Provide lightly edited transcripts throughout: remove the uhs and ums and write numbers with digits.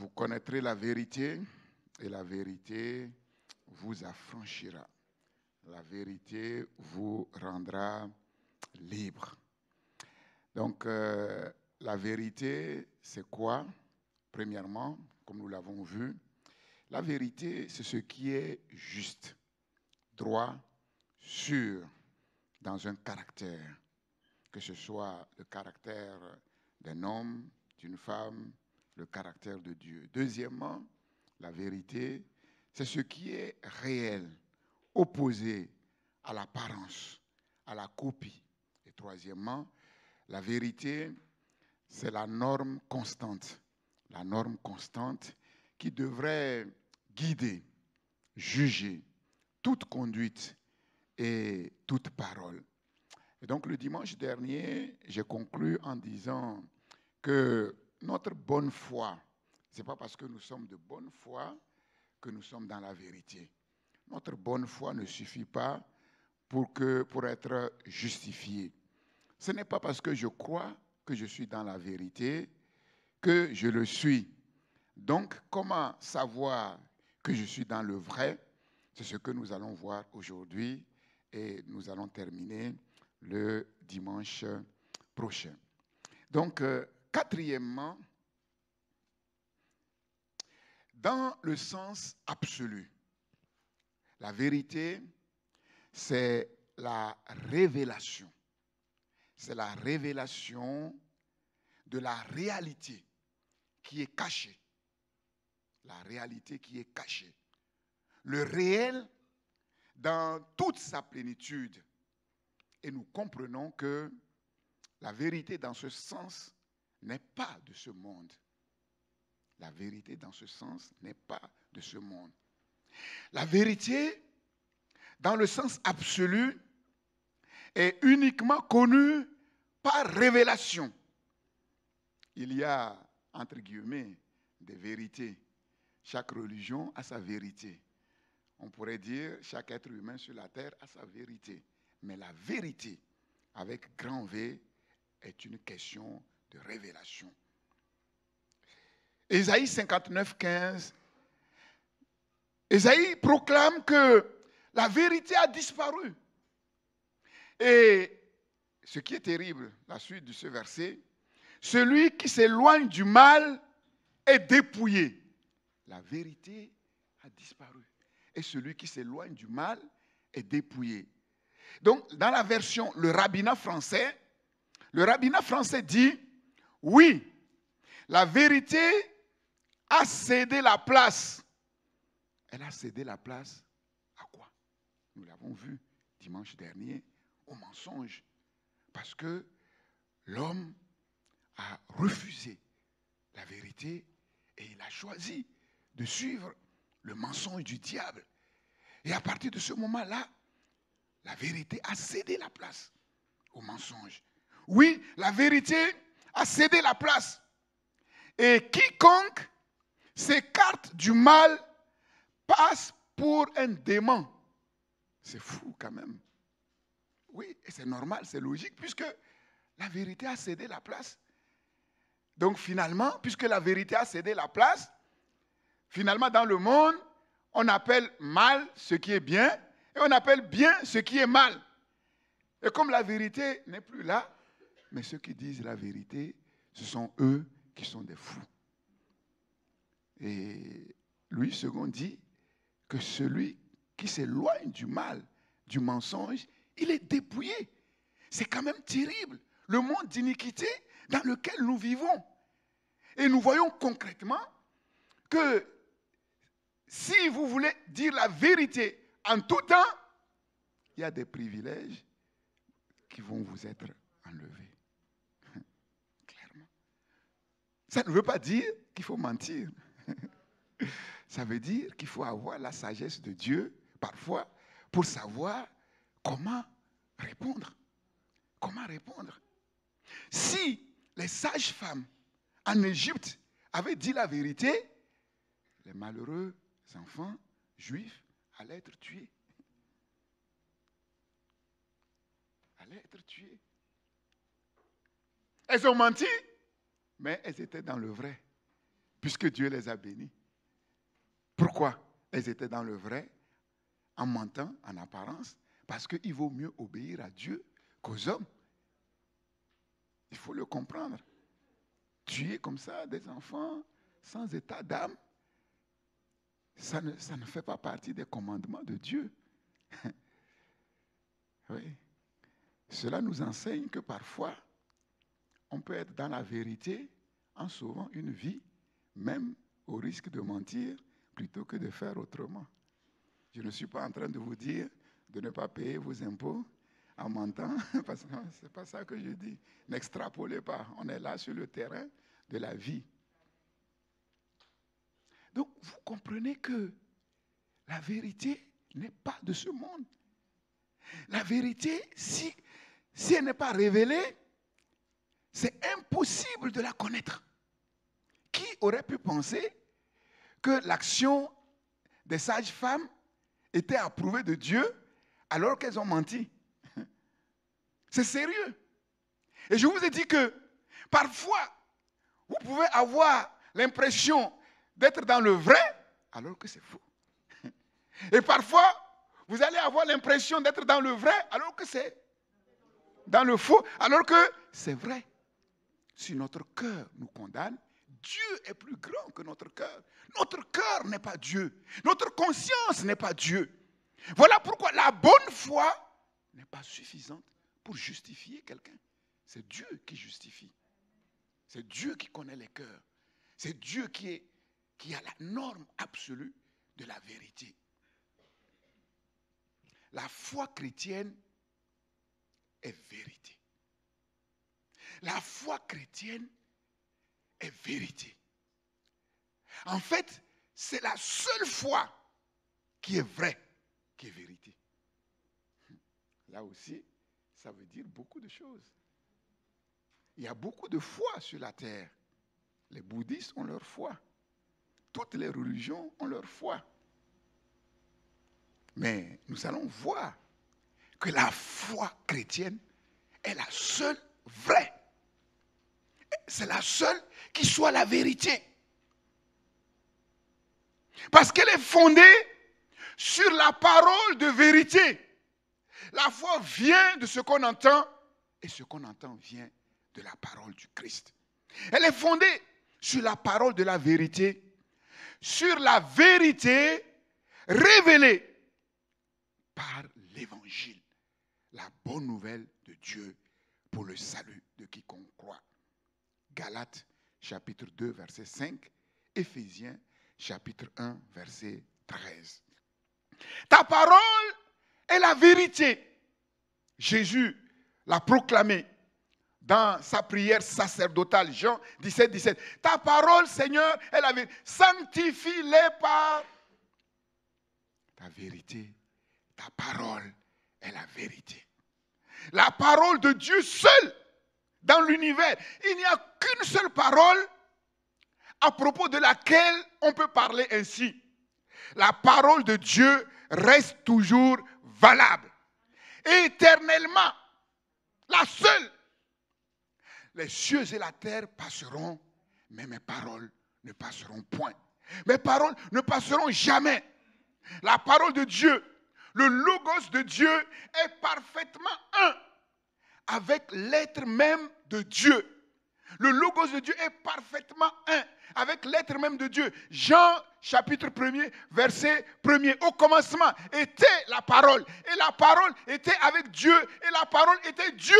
Vous connaîtrez la vérité et la vérité vous affranchira. La vérité vous rendra libre. Donc, la vérité, c'est quoi? Premièrement, comme nous l'avons vu, la vérité, c'est ce qui est juste, droit, sûr, dans un caractère, que ce soit le caractère d'un homme, d'une femme, le caractère de Dieu. Deuxièmement, la vérité, c'est ce qui est réel, opposé à l'apparence, à la copie. Et troisièmement, la vérité, c'est la norme constante qui devrait guider, juger toute conduite et toute parole. Et donc le dimanche dernier, j'ai conclu en disant que notre bonne foi, ce n'est pas parce que nous sommes de bonne foi que nous sommes dans la vérité. Notre bonne foi ne suffit pas pour être justifié. Ce n'est pas parce que je crois que je suis dans la vérité que je le suis. Donc, comment savoir que je suis dans le vrai? C'est ce que nous allons voir aujourd'hui et nous allons terminer le dimanche prochain. Donc, quatrièmement, dans le sens absolu, la vérité, c'est la révélation. C'est la révélation de la réalité qui est cachée. La réalité qui est cachée. Le réel dans toute sa plénitude. Et nous comprenons que la vérité dans ce sens n'est pas de ce monde. La vérité dans ce sens n'est pas de ce monde. La vérité, dans le sens absolu, est uniquement connue par révélation. Il y a, entre guillemets, des vérités. Chaque religion a sa vérité. On pourrait dire chaque être humain sur la terre a sa vérité. Mais la vérité, avec grand V, est une question de révélation. Ésaïe 59, 15. Ésaïe proclame que la vérité a disparu. Et ce qui est terrible, la suite de ce verset, celui qui s'éloigne du mal est dépouillé. La vérité a disparu. Et celui qui s'éloigne du mal est dépouillé. Donc, dans la version, le rabbinat français dit, oui, la vérité a cédé la place. Elle a cédé la place à quoi? Nous l'avons vu dimanche dernier, au mensonge. Parce que l'homme a refusé la vérité et il a choisi de suivre le mensonge du diable. Et à partir de ce moment-là, la vérité a cédé la place au mensonge. Oui, la vérité a cédé la place. Et quiconque s'écarte du mal passe pour un démon. C'est fou quand même. Oui, et c'est normal, c'est logique, puisque la vérité a cédé la place. Donc finalement, puisque la vérité a cédé la place, finalement dans le monde, on appelle mal ce qui est bien, et on appelle bien ce qui est mal. Et comme la vérité n'est plus là, mais ceux qui disent la vérité, ce sont eux qui sont des fous. Et Louis II dit que celui qui s'éloigne du mal, du mensonge, il est dépouillé. C'est quand même terrible. Le monde d'iniquité dans lequel nous vivons. Et nous voyons concrètement que si vous voulez dire la vérité en tout temps, il y a des privilèges qui vont vous être enlevés. Clairement. Ça ne veut pas dire qu'il faut mentir. Ça veut dire qu'il faut avoir la sagesse de Dieu, parfois, pour savoir comment répondre. Comment répondre? Si les sages-femmes en Égypte avaient dit la vérité, les malheureux enfants juifs allaient être tués. Allaient être tués. Elles ont menti, mais elles étaient dans le vrai. puisque Dieu les a bénis. Pourquoi? Elles étaient dans le vrai, en mentant, en apparence, parce qu'il vaut mieux obéir à Dieu qu'aux hommes. Il faut le comprendre. Tuer comme ça des enfants sans état d'âme, ça ne fait pas partie des commandements de Dieu. Oui. Cela nous enseigne que parfois, on peut être dans la vérité en sauvant une vie, même au risque de mentir, plutôt que de faire autrement. Je ne suis pas en train de vous dire de ne pas payer vos impôts en mentant, parce que ce n'est pas ça que je dis. N'extrapolez pas, on est là sur le terrain de la vie. Donc, vous comprenez que la vérité n'est pas de ce monde. La vérité, si elle n'est pas révélée, c'est impossible de la connaître. Qui aurait pu penser que l'action des sages-femmes était approuvée de Dieu alors qu'elles ont menti? C'est sérieux. Et je vous ai dit que parfois, vous pouvez avoir l'impression d'être dans le vrai alors que c'est faux. Et parfois, vous allez avoir l'impression d'être dans le vrai alors que c'est dans le faux, alors que c'est vrai. Si notre cœur nous condamne, Dieu est plus grand que notre cœur. Notre cœur n'est pas Dieu. Notre conscience n'est pas Dieu. Voilà pourquoi la bonne foi n'est pas suffisante pour justifier quelqu'un. C'est Dieu qui justifie. C'est Dieu qui connaît les cœurs. C'est Dieu qui a la norme absolue de la vérité. La foi chrétienne est vérité. La foi chrétienne est vérité. En fait, c'est la seule foi qui est vraie, qui est vérité. Là aussi, ça veut dire beaucoup de choses. Il y a beaucoup de foi sur la terre. Les bouddhistes ont leur foi. Toutes les religions ont leur foi. Mais nous allons voir que la foi chrétienne est la seule vraie. C'est la seule qui soit la vérité. Parce qu'elle est fondée sur la parole de vérité. La foi vient de ce qu'on entend et ce qu'on entend vient de la parole du Christ. Elle est fondée sur la parole de la vérité, sur la vérité révélée par l'évangile, la bonne nouvelle de Dieu pour le salut de quiconque croit. Galates chapitre 2 verset 5, Éphésiens chapitre 1 verset 13. Ta parole est la vérité. Jésus l'a proclamé dans sa prière sacerdotale, Jean 17, 17. Ta parole, Seigneur, est la vérité. Sanctifie-les par ta vérité. Ta parole est la vérité. La parole de Dieu seule dans l'univers. Il n'y a qu'une seule parole à propos de laquelle on peut parler ainsi. La parole de Dieu reste toujours valable. Éternellement. La seule. Les cieux et la terre passeront, mais mes paroles ne passeront point. Mes paroles ne passeront jamais. La parole de Dieu, le logos de Dieu est parfaitement un avec l'être même de Dieu. Le logos de Dieu est parfaitement un avec l'être même de Dieu. Jean chapitre 1er, verset 1er. Au commencement était la parole. Et la parole était avec Dieu. Et la parole était Dieu.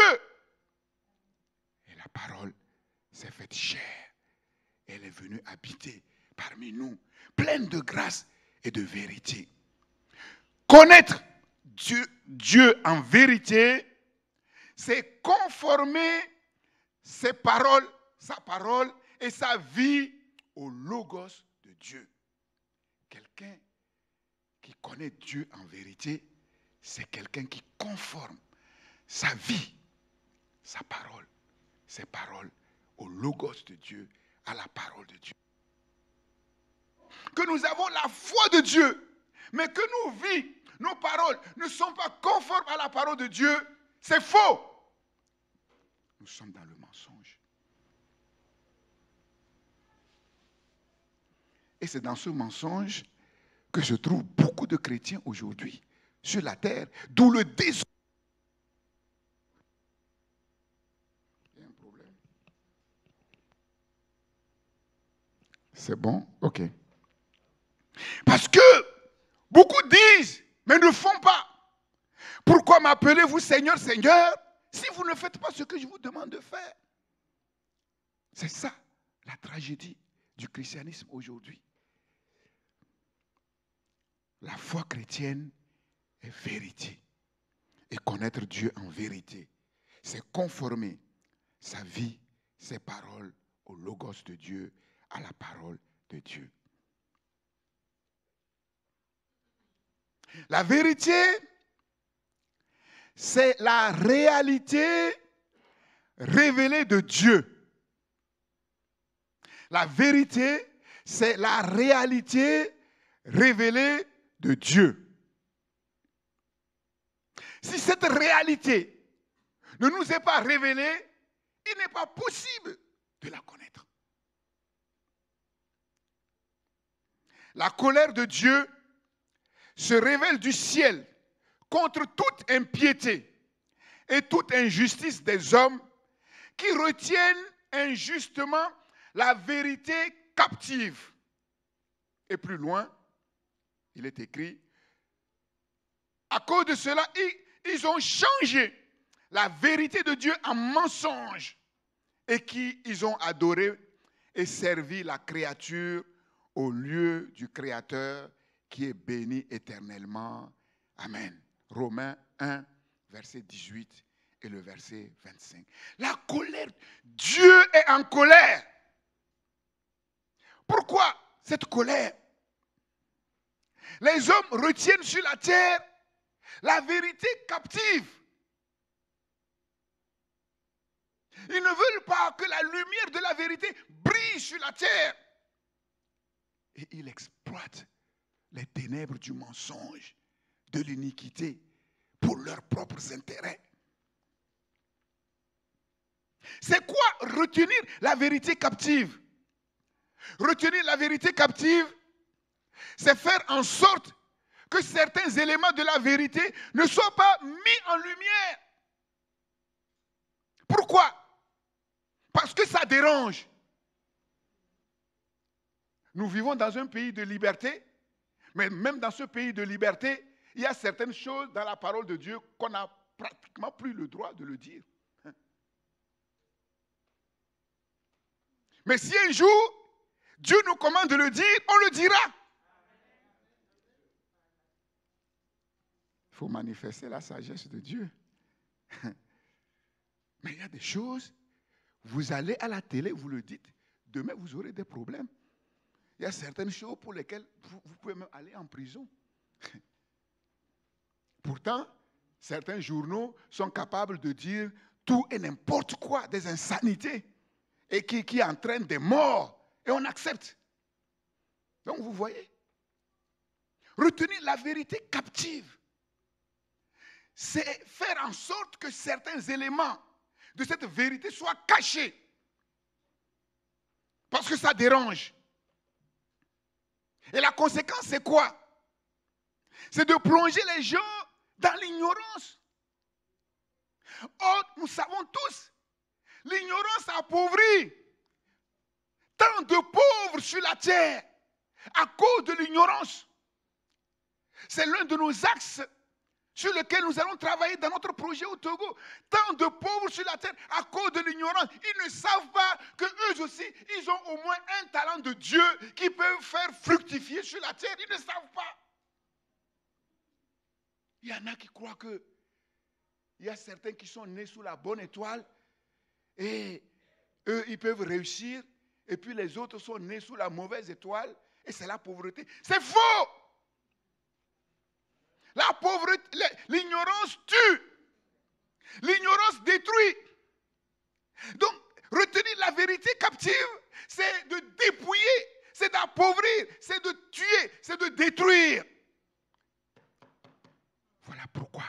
Et la parole s'est faite chair. Elle est venue habiter parmi nous, pleine de grâce et de vérité. Connaître Dieu en vérité, c'est conformer ses paroles, sa parole et sa vie au logos de Dieu. Quelqu'un qui connaît Dieu en vérité, c'est quelqu'un qui conforme sa vie, sa parole, ses paroles au logos de Dieu, à la parole de Dieu. Que nous avons la foi de Dieu, mais que nos vies, nos paroles ne sont pas conformes à la parole de Dieu, c'est faux. Nous sommes dans le mensonge. Et c'est dans ce mensonge que se trouvent beaucoup de chrétiens aujourd'hui sur la terre, d'où le désordre. Il y a un problème. C'est bon? Ok. Parce que beaucoup disent, mais ne font pas. Pourquoi m'appelez-vous Seigneur, Seigneur, si vous ne faites pas ce que je vous demande de faire? C'est ça, la tragédie du christianisme aujourd'hui. La foi chrétienne est vérité. Et connaître Dieu en vérité, c'est conformer sa vie, ses paroles au logos de Dieu, à la parole de Dieu. La vérité, c'est la réalité révélée de Dieu. La vérité, c'est la réalité révélée de Dieu. Si cette réalité ne nous est pas révélée, il n'est pas possible de la connaître. La colère de Dieu se révèle du ciel contre toute impiété et toute injustice des hommes qui retiennent injustement la vérité captive. Et plus loin, il est écrit, à cause de cela, ils ont changé la vérité de Dieu en mensonge et ils ont adoré et servi la créature au lieu du Créateur qui est béni éternellement. Amen. Romains 1, verset 18 et le verset 25. La colère, Dieu est en colère. Pourquoi cette colère? Les hommes retiennent sur la terre la vérité captive. Ils ne veulent pas que la lumière de la vérité brille sur la terre. Et ils exploitent les ténèbres du mensonge, de l'iniquité, pour leurs propres intérêts. C'est quoi retenir la vérité captive? Retenir la vérité captive, c'est faire en sorte que certains éléments de la vérité ne soient pas mis en lumière. Pourquoi? Parce que ça dérange. Nous vivons dans un pays de liberté, mais même dans ce pays de liberté, il y a certaines choses dans la parole de Dieu qu'on n'a pratiquement plus le droit de le dire. Mais si un jour, Dieu nous commande de le dire, on le dira. Il faut manifester la sagesse de Dieu. Mais il y a des choses, vous allez à la télé, vous le dites, demain vous aurez des problèmes. Il y a certaines choses pour lesquelles vous pouvez même aller en prison. Pourtant, certains journaux sont capables de dire tout et n'importe quoi, des insanités, et qui entraînent des morts, et on accepte. Donc vous voyez, retenir la vérité captive, c'est faire en sorte que certains éléments de cette vérité soient cachés. Parce que ça dérange. Et la conséquence, c'est quoi? C'est de plonger les gens dans l'ignorance. Or, nous savons tous, l'ignorance appauvrit tant de pauvres sur la terre à cause de l'ignorance. C'est l'un de nos axes sur lequel nous allons travailler dans notre projet au Togo. Tant de pauvres sur la terre à cause de l'ignorance. Ils ne savent pas qu'eux aussi, ils ont au moins un talent de Dieu qui peut faire fructifier sur la terre. Ils ne savent pas. Il y en a qui croient que il y a certains qui sont nés sous la bonne étoile et eux, ils peuvent réussir. Et puis les autres sont nés sous la mauvaise étoile et c'est la pauvreté. C'est faux! La pauvreté, l'ignorance tue. L'ignorance détruit. Donc, retenir la vérité captive, c'est de dépouiller, c'est d'appauvrir, c'est de tuer, c'est de détruire. Voilà pourquoi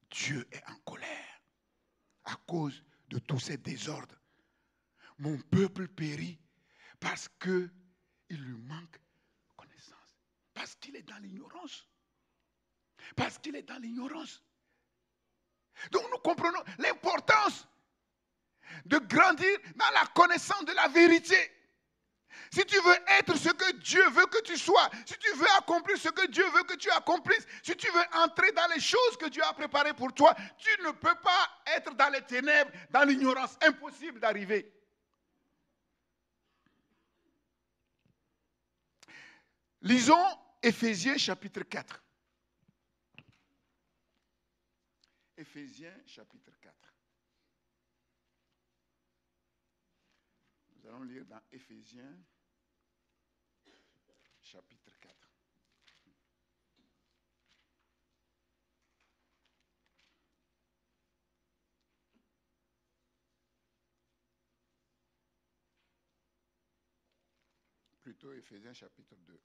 Dieu est en colère à cause de tous ces désordres. Mon peuple périt parce qu'il lui manque qu'il est dans l'ignorance. Parce qu'il est dans l'ignorance. Donc nous comprenons l'importance de grandir dans la connaissance de la vérité. Si tu veux être ce que Dieu veut que tu sois, si tu veux accomplir ce que Dieu veut que tu accomplisses, si tu veux entrer dans les choses que Dieu a préparées pour toi, tu ne peux pas être dans les ténèbres, dans l'ignorance. Impossible d'arriver. Lisons Éphésiens chapitre 4. Éphésiens chapitre 4. Nous allons lire dans Éphésiens chapitre 4. Plutôt Éphésiens chapitre 2.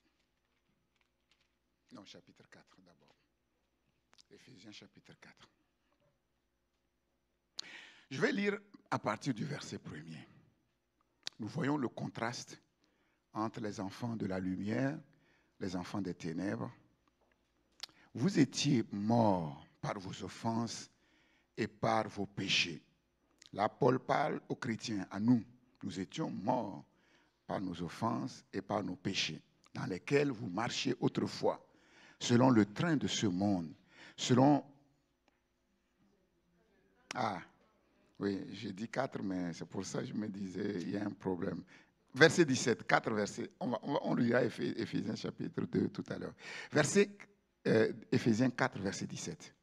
Non, chapitre 4 d'abord. Éphésiens chapitre 4. Je vais lire à partir du verset 1er. Nous voyons le contraste entre les enfants de la lumière, les enfants des ténèbres. Vous étiez morts par vos offenses et par vos péchés. Là, Paul parle aux chrétiens, à nous. Nous étions morts par nos offenses et par nos péchés, dans lesquels vous marchiez autrefois, selon le train de ce monde, selon... Ah, oui, j'ai dit 4, mais c'est pour ça que je me disais, il y a un problème. Verset 17, 4 versets. On lira Éphésiens chapitre 2 tout à l'heure. Éphésiens 4, verset 17.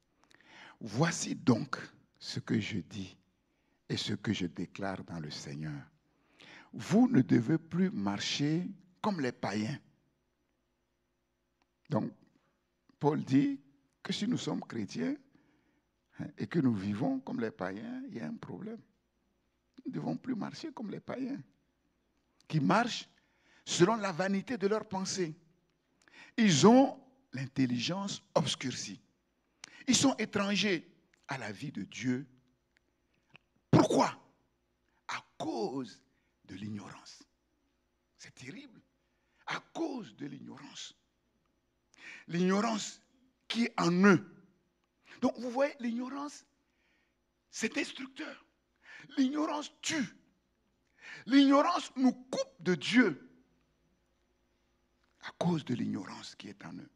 Voici donc ce que je dis et ce que je déclare dans le Seigneur. Vous ne devez plus marcher comme les païens. Donc, Paul dit que si nous sommes chrétiens et que nous vivons comme les païens, il y a un problème. Nous ne devons plus marcher comme les païens, qui marchent selon la vanité de leurs pensées. Ils ont l'intelligence obscurcie. Ils sont étrangers à la vie de Dieu. Pourquoi? À cause de l'ignorance. C'est terrible. À cause de l'ignorance. L'ignorance qui est en eux. Donc vous voyez, l'ignorance, c'est destructeur. L'ignorance tue. L'ignorance nous coupe de Dieu à cause de l'ignorance qui est en eux.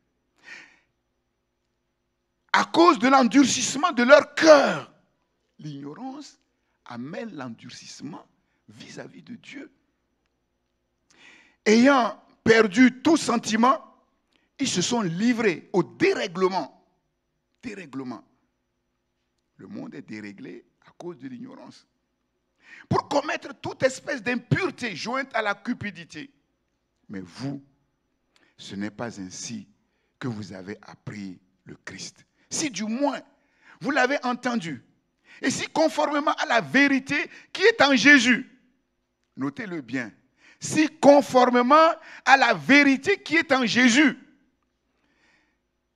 À cause de l'endurcissement de leur cœur. L'ignorance amène l'endurcissement vis-à-vis de Dieu. Ayant perdu tout sentiment, ils se sont livrés au dérèglement. Dérèglement. Le monde est déréglé à cause de l'ignorance. Pour commettre toute espèce d'impureté jointe à la cupidité. Mais vous, ce n'est pas ainsi que vous avez appris le Christ. Si du moins vous l'avez entendu, et si conformément à la vérité qui est en Jésus, notez-le bien, si conformément à la vérité qui est en Jésus,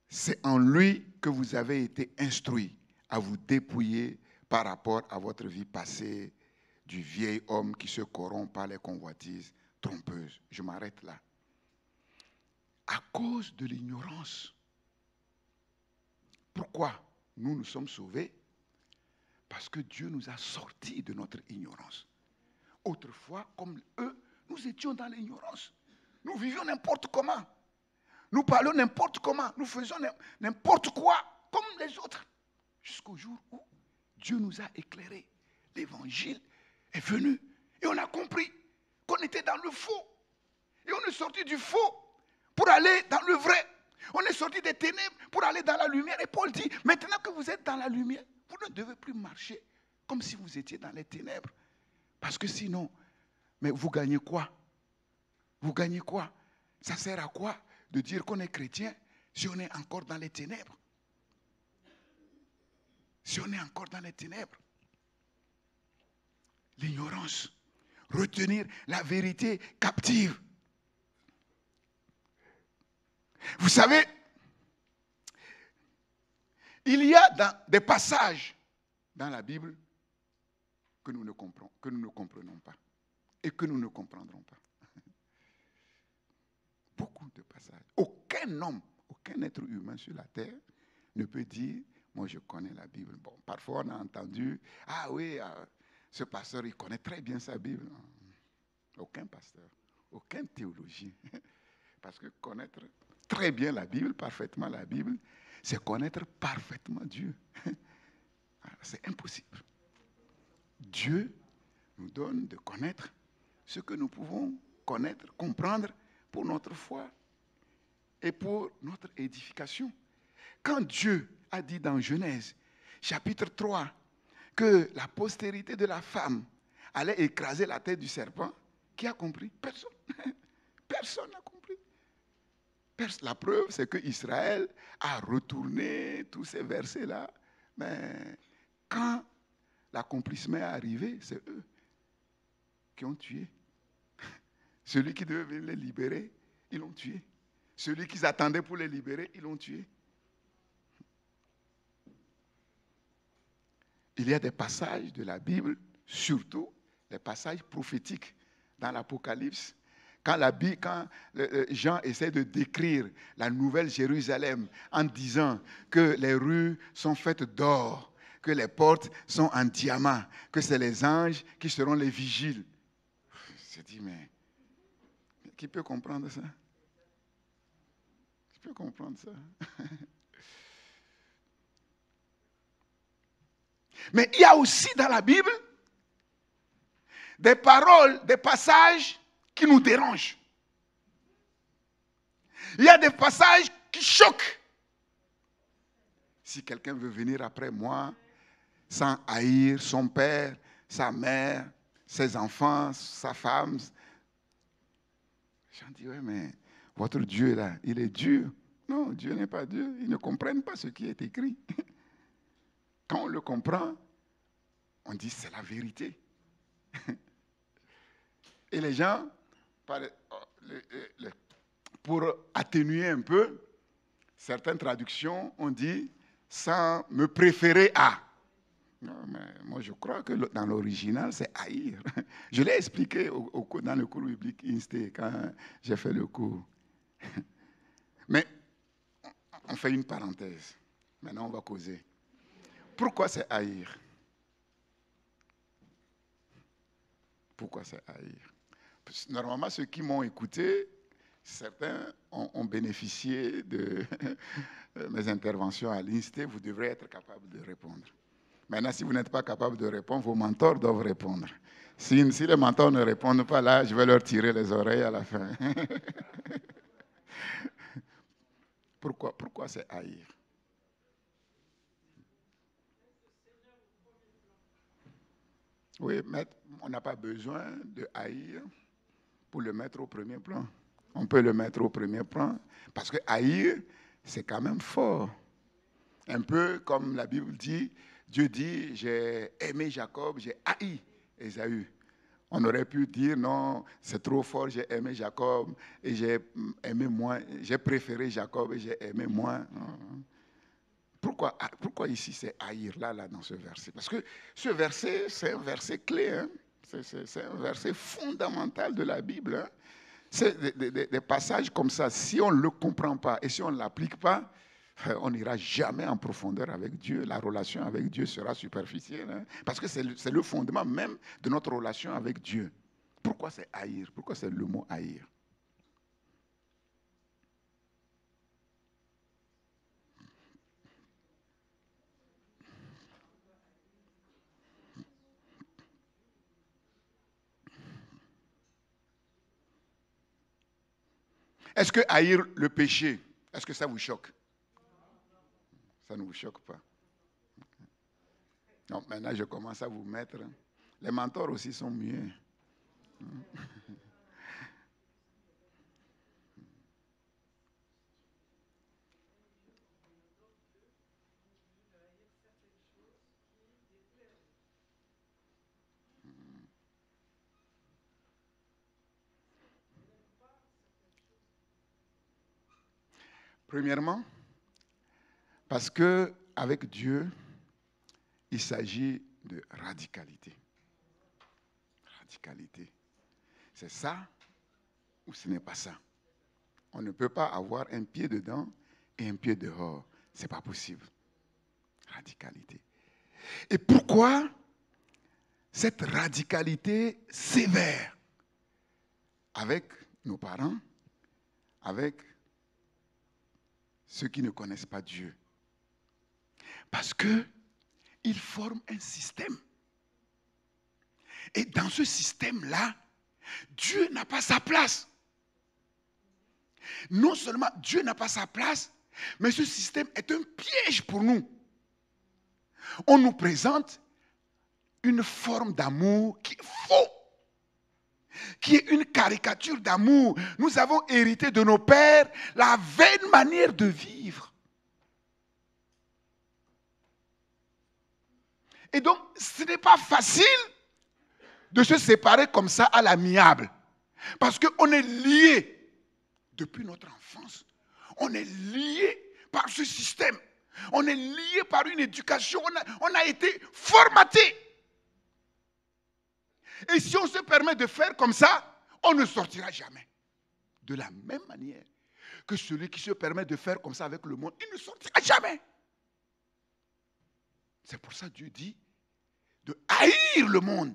c'est en lui que vous avez été instruits à vous dépouiller par rapport à votre vie passée du vieil homme qui se corrompt par les convoitises trompeuses. Je m'arrête là. À cause de l'ignorance. Pourquoi nous sommes sauvés? Parce que Dieu nous a sortis de notre ignorance. Autrefois, comme eux, nous étions dans l'ignorance. Nous vivions n'importe comment. Nous parlions n'importe comment. Nous faisions n'importe quoi, comme les autres. Jusqu'au jour où Dieu nous a éclairés. L'évangile est venu. Et on a compris qu'on était dans le faux. Et on est sorti du faux pour aller dans le vrai. On est sorti des ténèbres pour aller dans la lumière. Et Paul dit, maintenant que vous êtes dans la lumière, vous ne devez plus marcher comme si vous étiez dans les ténèbres. Parce que sinon, mais vous gagnez quoi? Vous gagnez quoi? Ça sert à quoi de dire qu'on est chrétien si on est encore dans les ténèbres? Si on est encore dans les ténèbres. L'ignorance. Retenir la vérité captive. Vous savez, il y a des passages dans la Bible que nous ne comprenons pas et que nous ne comprendrons pas. Beaucoup de passages. aucun homme, aucun être humain sur la terre ne peut dire, moi je connais la Bible. Bon, parfois on a entendu, ah oui, ce pasteur, il connaît très bien sa Bible. Aucun pasteur, aucun théologien. Parce que connaître très bien la Bible, parfaitement la Bible, c'est connaître parfaitement Dieu. C'est impossible. Dieu nous donne de connaître ce que nous pouvons connaître, comprendre pour notre foi et pour notre édification. Quand Dieu a dit dans Genèse, chapitre 3, que la postérité de la femme allait écraser la tête du serpent, qui a compris? Personne. Personne n'a compris. La preuve, c'est que Israël a retourné tous ces versets-là. Mais quand l'accomplissement est arrivé, c'est eux qui ont tué. Celui qui devait venir les libérer, ils l'ont tué. Celui qu'ils attendaient pour les libérer, ils l'ont tué. Il y a des passages de la Bible, surtout les passages prophétiques dans l'Apocalypse. Quand Jean essaie de décrire la nouvelle Jérusalem en disant que les rues sont faites d'or, que les portes sont en diamant, que c'est les anges qui seront les vigiles. Je me dis, mais qui peut comprendre ça? Qui peut comprendre ça? Mais il y a aussi dans la Bible des paroles, des passages qui nous dérangent. Il y a des passages qui choquent. Si quelqu'un veut venir après moi sans haïr son père, sa mère, ses enfants, sa femme, j'en dis, oui, mais votre Dieu là, il est dur. Non, Dieu n'est pas Dieu. Ils ne comprennent pas ce qui est écrit. Quand on le comprend, on dit c'est la vérité. Et les gens, pour atténuer un peu, certaines traductions ont dit sans me préférer à. Non, mais moi je crois que dans l'original c'est haïr. Je l'ai expliqué dans le cours biblique Insté quand j'ai fait le cours. Mais on fait une parenthèse. Maintenant on va causer. Pourquoi c'est haïr? Pourquoi c'est haïr? Normalement, ceux qui m'ont écouté, certains ont bénéficié de mes interventions à l'INSTE. Vous devrez être capable de répondre. Maintenant, si vous n'êtes pas capable de répondre, vos mentors doivent répondre. Si les mentors ne répondent pas, là, je vais leur tirer les oreilles à la fin. Pourquoi c'est haïr? Oui, on n'a pas besoin de haïr pour le mettre au premier plan. On peut le mettre au premier plan parce que haïr, c'est quand même fort. Un peu comme la Bible dit, Dieu dit, j'ai aimé Jacob, j'ai haï Ésaü. On aurait pu dire, non, c'est trop fort, j'ai aimé Jacob et j'ai aimé moins, j'ai préféré Jacob et j'ai aimé moins. Pourquoi ici c'est haïr là, dans ce verset? Parce que ce verset, c'est un verset clé, hein? C'est un verset fondamental de la Bible. Hein? C'est des passages comme ça, si on ne le comprend pas et si on ne l'applique pas, on n'ira jamais en profondeur avec Dieu. La relation avec Dieu sera superficielle. Hein? Parce que c'est le fondement même de notre relation avec Dieu. Pourquoi c'est haïr? Pourquoi c'est le mot haïr? Est-ce que haïr le péché, est-ce que ça vous choque? Ça ne vous choque pas. Donc maintenant, je commence à vous mettre. Les mentors aussi sont mieux. Premièrement, parce que avec Dieu, il s'agit de radicalité. Radicalité. C'est ça ou ce n'est pas ça. On ne peut pas avoir un pied dedans et un pied dehors. Ce n'est pas possible. Radicalité. Et pourquoi cette radicalité sévère avec nos parents, avec ceux qui ne connaissent pas Dieu? Parce qu'ils forment un système. Et dans ce système-là, Dieu n'a pas sa place. Non seulement Dieu n'a pas sa place, mais ce système est un piège pour nous. On nous présente une forme d'amour qui est faux, qui est une caricature d'amour. Nous avons hérité de nos pères la vaine manière de vivre. Et donc, ce n'est pas facile de se séparer comme ça à l'amiable. Parce qu'on est lié depuis notre enfance. On est lié par ce système. On est lié par une éducation. On a été formaté. Et si on se permet de faire comme ça, on ne sortira jamais. De la même manière que celui qui se permet de faire comme ça avec le monde, il ne sortira jamais. C'est pour ça que Dieu dit de haïr le monde.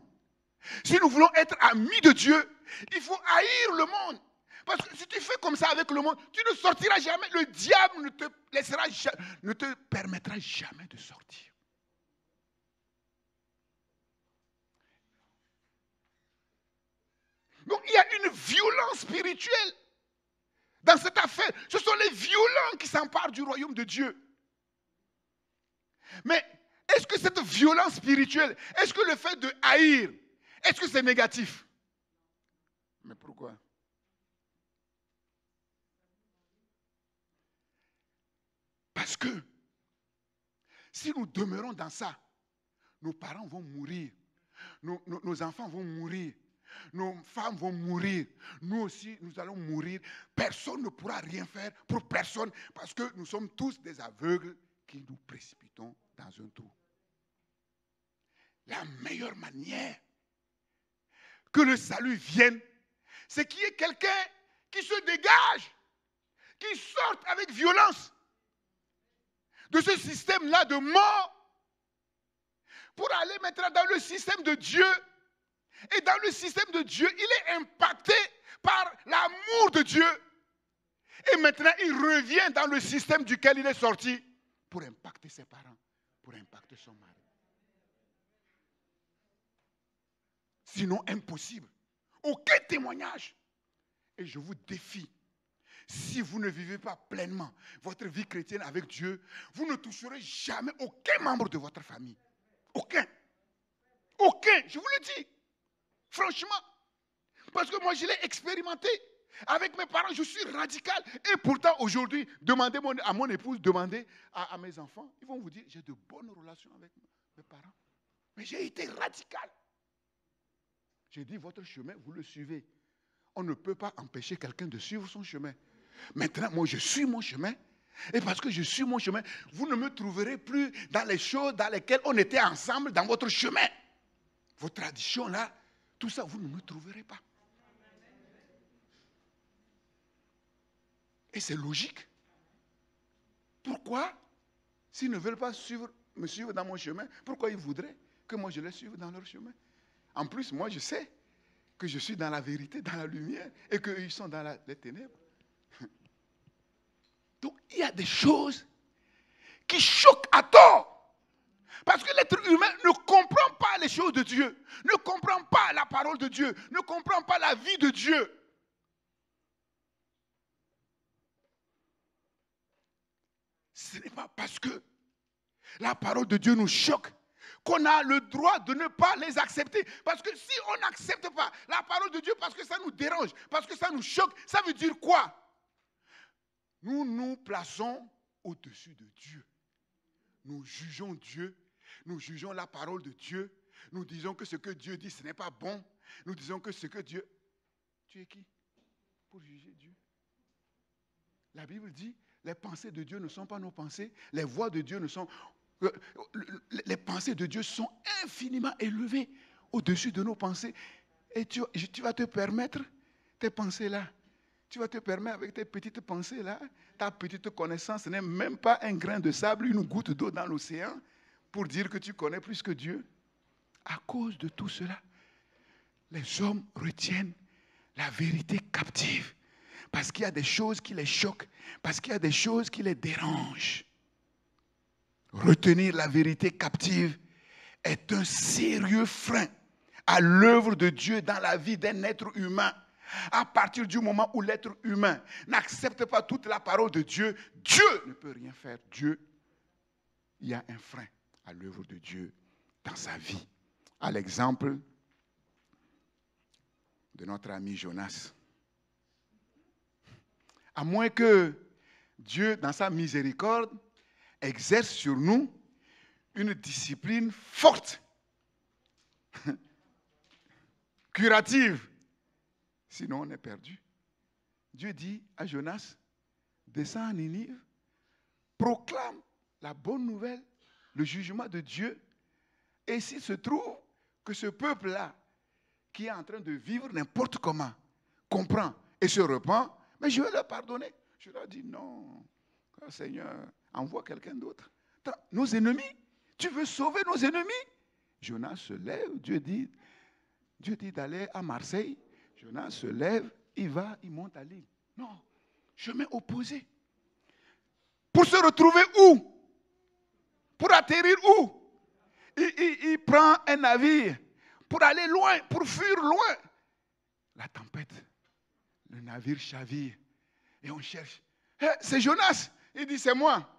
Si nous voulons être amis de Dieu, il faut haïr le monde. Parce que si tu fais comme ça avec le monde, tu ne sortiras jamais. Le diable ne te permettra jamais de sortir. Donc il y a une violence spirituelle dans cette affaire. Ce sont les violents qui s'emparent du royaume de Dieu. Mais est-ce que cette violence spirituelle, est-ce que le fait de haïr, est-ce que c'est négatif? Mais pourquoi? Parce que si nous demeurons dans ça, nos parents vont mourir, nos enfants vont mourir, nos femmes vont mourir, nous aussi nous allons mourir. Personne ne pourra rien faire pour personne parce que nous sommes tous des aveugles qui nous précipitons dans un trou. La meilleure manière que le salut vienne, c'est qu'il y ait quelqu'un qui se dégage, qui sorte avec violence de ce système-là de mort pour aller maintenant dans le système de Dieu. Et dans le système de Dieu, il est impacté par l'amour de Dieu. Et maintenant, il revient dans le système duquel il est sorti pour impacter ses parents, pour impacter son mari. Sinon, impossible. Aucun témoignage. Et je vous défie, si vous ne vivez pas pleinement votre vie chrétienne avec Dieu, vous ne toucherez jamais aucun membre de votre famille. Aucun. Aucun, je vous le dis. Franchement. Parce que moi, je l'ai expérimenté. Avec mes parents, je suis radical. Et pourtant, aujourd'hui, demandez à mon épouse, demandez à mes enfants, ils vont vous dire, j'ai de bonnes relations avec mes parents. Mais j'ai été radical. J'ai dit, votre chemin, vous le suivez. On ne peut pas empêcher quelqu'un de suivre son chemin. Maintenant, moi, je suis mon chemin. Et parce que je suis mon chemin, vous ne me trouverez plus dans les choses dans lesquelles on était ensemble dans votre chemin. Vos traditions là, tout ça, vous ne me trouverez pas. Et c'est logique. Pourquoi, s'ils ne veulent pas me suivre dans mon chemin, pourquoi ils voudraient que moi je les suive dans leur chemin? En plus, moi je sais que je suis dans la vérité, dans la lumière, et qu'ils sont dans les ténèbres. Donc il y a des choses qui choquent à tort. Parce que l'être humain ne comprend pas les choses de Dieu, ne comprend pas la parole de Dieu, ne comprend pas la vie de Dieu. Ce n'est pas parce que la parole de Dieu nous choque qu'on a le droit de ne pas les accepter. Parce que si on n'accepte pas la parole de Dieu parce que ça nous dérange, parce que ça nous choque, ça veut dire quoi? Nous nous plaçons au-dessus de Dieu. Nous jugeons Dieu, nous jugeons la parole de Dieu, nous disons que ce que Dieu dit, ce n'est pas bon. Nous disons que ce que Dieu... Tu es qui pour juger Dieu? La Bible dit, les pensées de Dieu ne sont pas nos pensées, les voies de Dieu ne sont... Les pensées de Dieu sont infiniment élevées au-dessus de nos pensées. Et tu vas te permettre tes pensées-là Tu vas te permettre avec tes petites pensées là, ta petite connaissance n'est même pas un grain de sable, une goutte d'eau dans l'océan pour dire que tu connais plus que Dieu. À cause de tout cela, les hommes retiennent la vérité captive parce qu'il y a des choses qui les choquent, parce qu'il y a des choses qui les dérangent. Retenir la vérité captive est un sérieux frein à l'œuvre de Dieu dans la vie d'un être humain. À partir du moment où l'être humain n'accepte pas toute la parole de Dieu, Dieu ne peut rien faire. Dieu, il y a un frein à l'œuvre de Dieu dans sa vie. À l'exemple de notre ami Jonas. À moins que Dieu, dans sa miséricorde, exerce sur nous une discipline forte, curative. Sinon, on est perdu. Dieu dit à Jonas, descends à Ninive, proclame la bonne nouvelle, le jugement de Dieu. Et s'il se trouve que ce peuple-là, qui est en train de vivre n'importe comment, comprend et se repent, mais je vais leur pardonner. Je leur dis non, Seigneur, envoie quelqu'un d'autre. Nos ennemis, tu veux sauver nos ennemis? Jonas se lève, Dieu dit d'aller à Marseille. Jonas se lève, il va, il monte à l'île. Non, chemin opposé. Pour se retrouver où? Pour atterrir où? Il prend un navire pour aller loin, pour fuir loin. La tempête, le navire chavire et on cherche. Hey, c'est Jonas. Il dit c'est moi.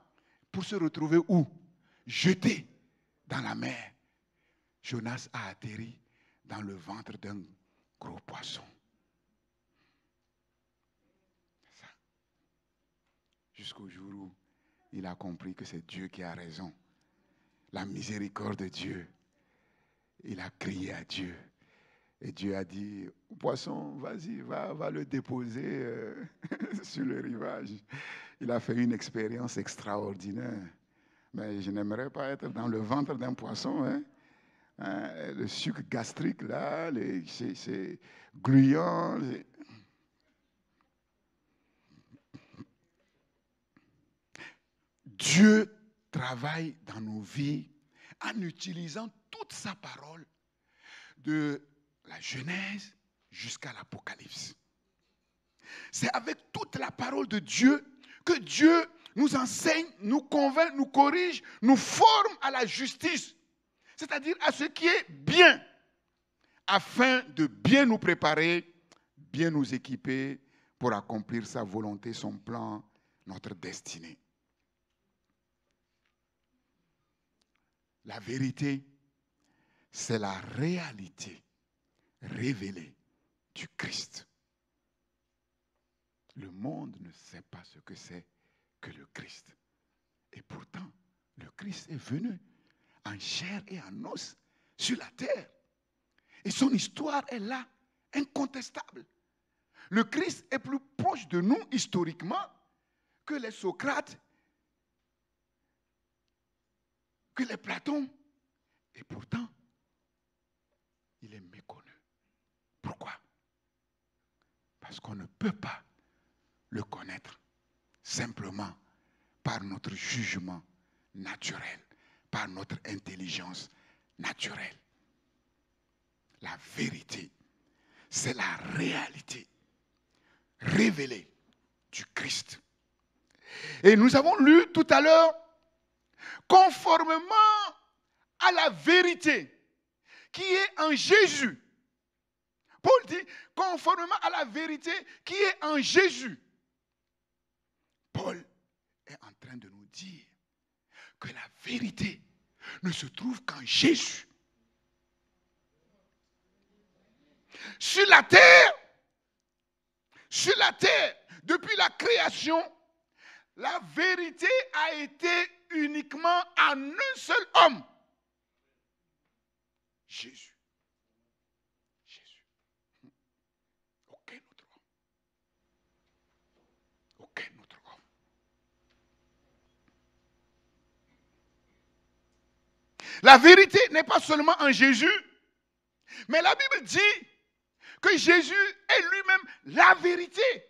Pour se retrouver où? Jeté dans la mer. Jonas a atterri dans le ventre d'un gros poisson. C'est ça. Jusqu'au jour où il a compris que c'est Dieu qui a raison. La miséricorde de Dieu. Il a crié à Dieu. Et Dieu a dit, poisson, vas-y, va le déposer sur le rivage. Il a fait une expérience extraordinaire. Mais je n'aimerais pas être dans le ventre d'un poisson. Hein. Le sucre gastrique, là, c'est gluant. Dieu travaille dans nos vies en utilisant toute sa parole de la Genèse jusqu'à l'Apocalypse. C'est avec toute la parole de Dieu que Dieu nous enseigne, nous convainc, nous corrige, nous forme à la justice, c'est-à-dire à ce qui est bien, afin de bien nous préparer, bien nous équiper pour accomplir sa volonté, son plan, notre destinée. La vérité, c'est la réalité révélée du Christ. Le monde ne sait pas ce que c'est que le Christ. Et pourtant, le Christ est venu en chair et en os sur la terre. Et son histoire est là, incontestable. Le Christ est plus proche de nous historiquement que les Socrates, que les Platons. Et pourtant, il est méconnu. Pourquoi? Parce qu'on ne peut pas le connaître simplement par notre jugement naturel, par notre intelligence naturelle. La vérité, c'est la réalité révélée du Christ. Et nous avons lu tout à l'heure, conformément à la vérité qui est en Jésus. Paul dit, conformément à la vérité qui est en Jésus. Paul est en train de nous dire que la vérité ne se trouve qu'en Jésus. Sur la terre, depuis la création, la vérité a été uniquement en un seul homme. Jésus. Jésus. Aucun autre homme. Aucun autre homme. La vérité n'est pas seulement en Jésus, mais la Bible dit que Jésus est lui-même la vérité.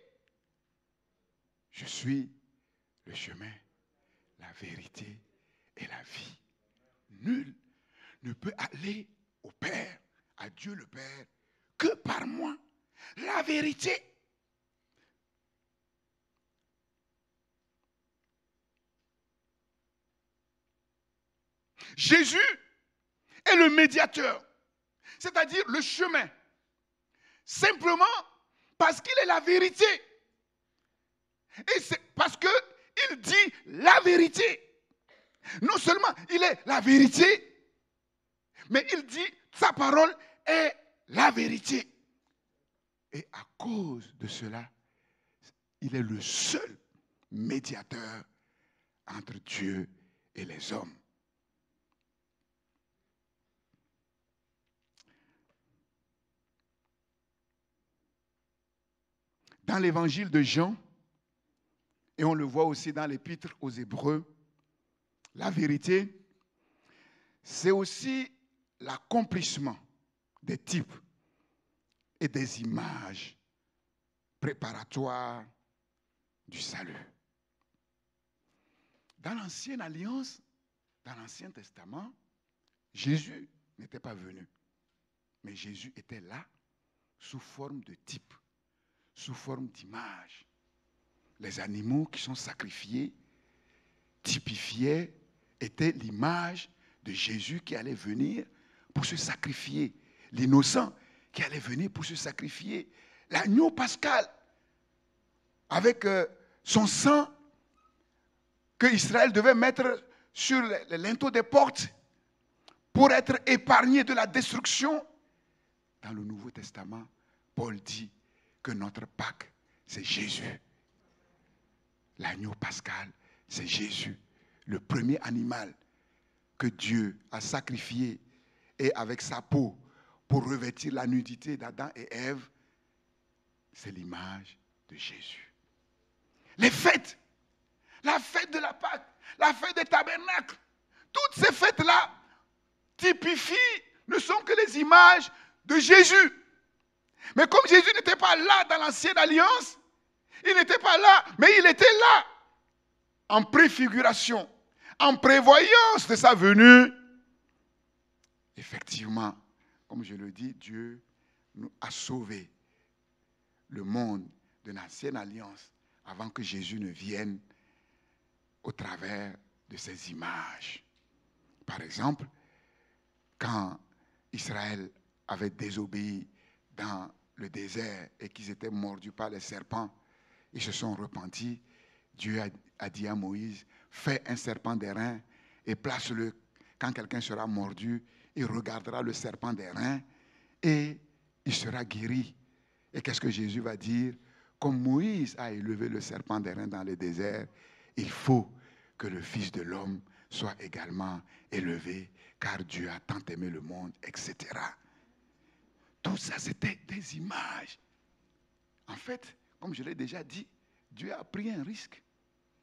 Je suis le chemin, la vérité et la vie. Nul ne peut aller au Père, à Dieu le Père, que par moi. La vérité. Jésus est le médiateur, c'est-à-dire le chemin. Simplement parce qu'il est la vérité. Et c'est parce qu'il dit la vérité. Non seulement il est la vérité, mais il dit sa parole est la vérité. Et à cause de cela, il est le seul médiateur entre Dieu et les hommes. Dans l'évangile de Jean, et on le voit aussi dans l'épître aux Hébreux, la vérité, c'est aussi l'accomplissement des types et des images préparatoires du salut. Dans l'Ancienne Alliance, dans l'Ancien Testament, Jésus n'était pas venu, mais Jésus était là sous forme de type, sous forme d'image. Les animaux qui sont sacrifiés, typifiaient, étaient l'image de Jésus qui allait venir pour se sacrifier. L'innocent qui allait venir pour se sacrifier. L'agneau pascal, avec son sang que Israël devait mettre sur les linteaux des portes pour être épargné de la destruction. Dans le Nouveau Testament, Paul dit que notre Pâque, c'est Jésus. L'agneau pascal, c'est Jésus, le premier animal que Dieu a sacrifié et avec sa peau pour revêtir la nudité d'Adam et Ève, c'est l'image de Jésus. Les fêtes, la fête de la Pâque, la fête des tabernacles, toutes ces fêtes-là typifient, ne sont que les images de Jésus. Mais comme Jésus n'était pas là dans l'ancienne alliance, il n'était pas là, mais il était là, en préfiguration, en prévoyance de sa venue. Effectivement, comme je le dis, Dieu nous a sauvés le monde de l'ancienne alliance avant que Jésus ne vienne au travers de ces images. Par exemple, quand Israël avait désobéi dans le désert et qu'ils étaient mordus par les serpents, ils se sont repentis. Dieu a dit à Moïse, fais un serpent d'airain et place-le. Quand quelqu'un sera mordu, il regardera le serpent d'airain et il sera guéri. Et qu'est-ce que Jésus va dire? Comme Moïse a élevé le serpent d'airain dans le désert, il faut que le Fils de l'homme soit également élevé, car Dieu a tant aimé le monde, etc. Tout ça, c'était des images. En fait, comme je l'ai déjà dit, Dieu a pris un risque.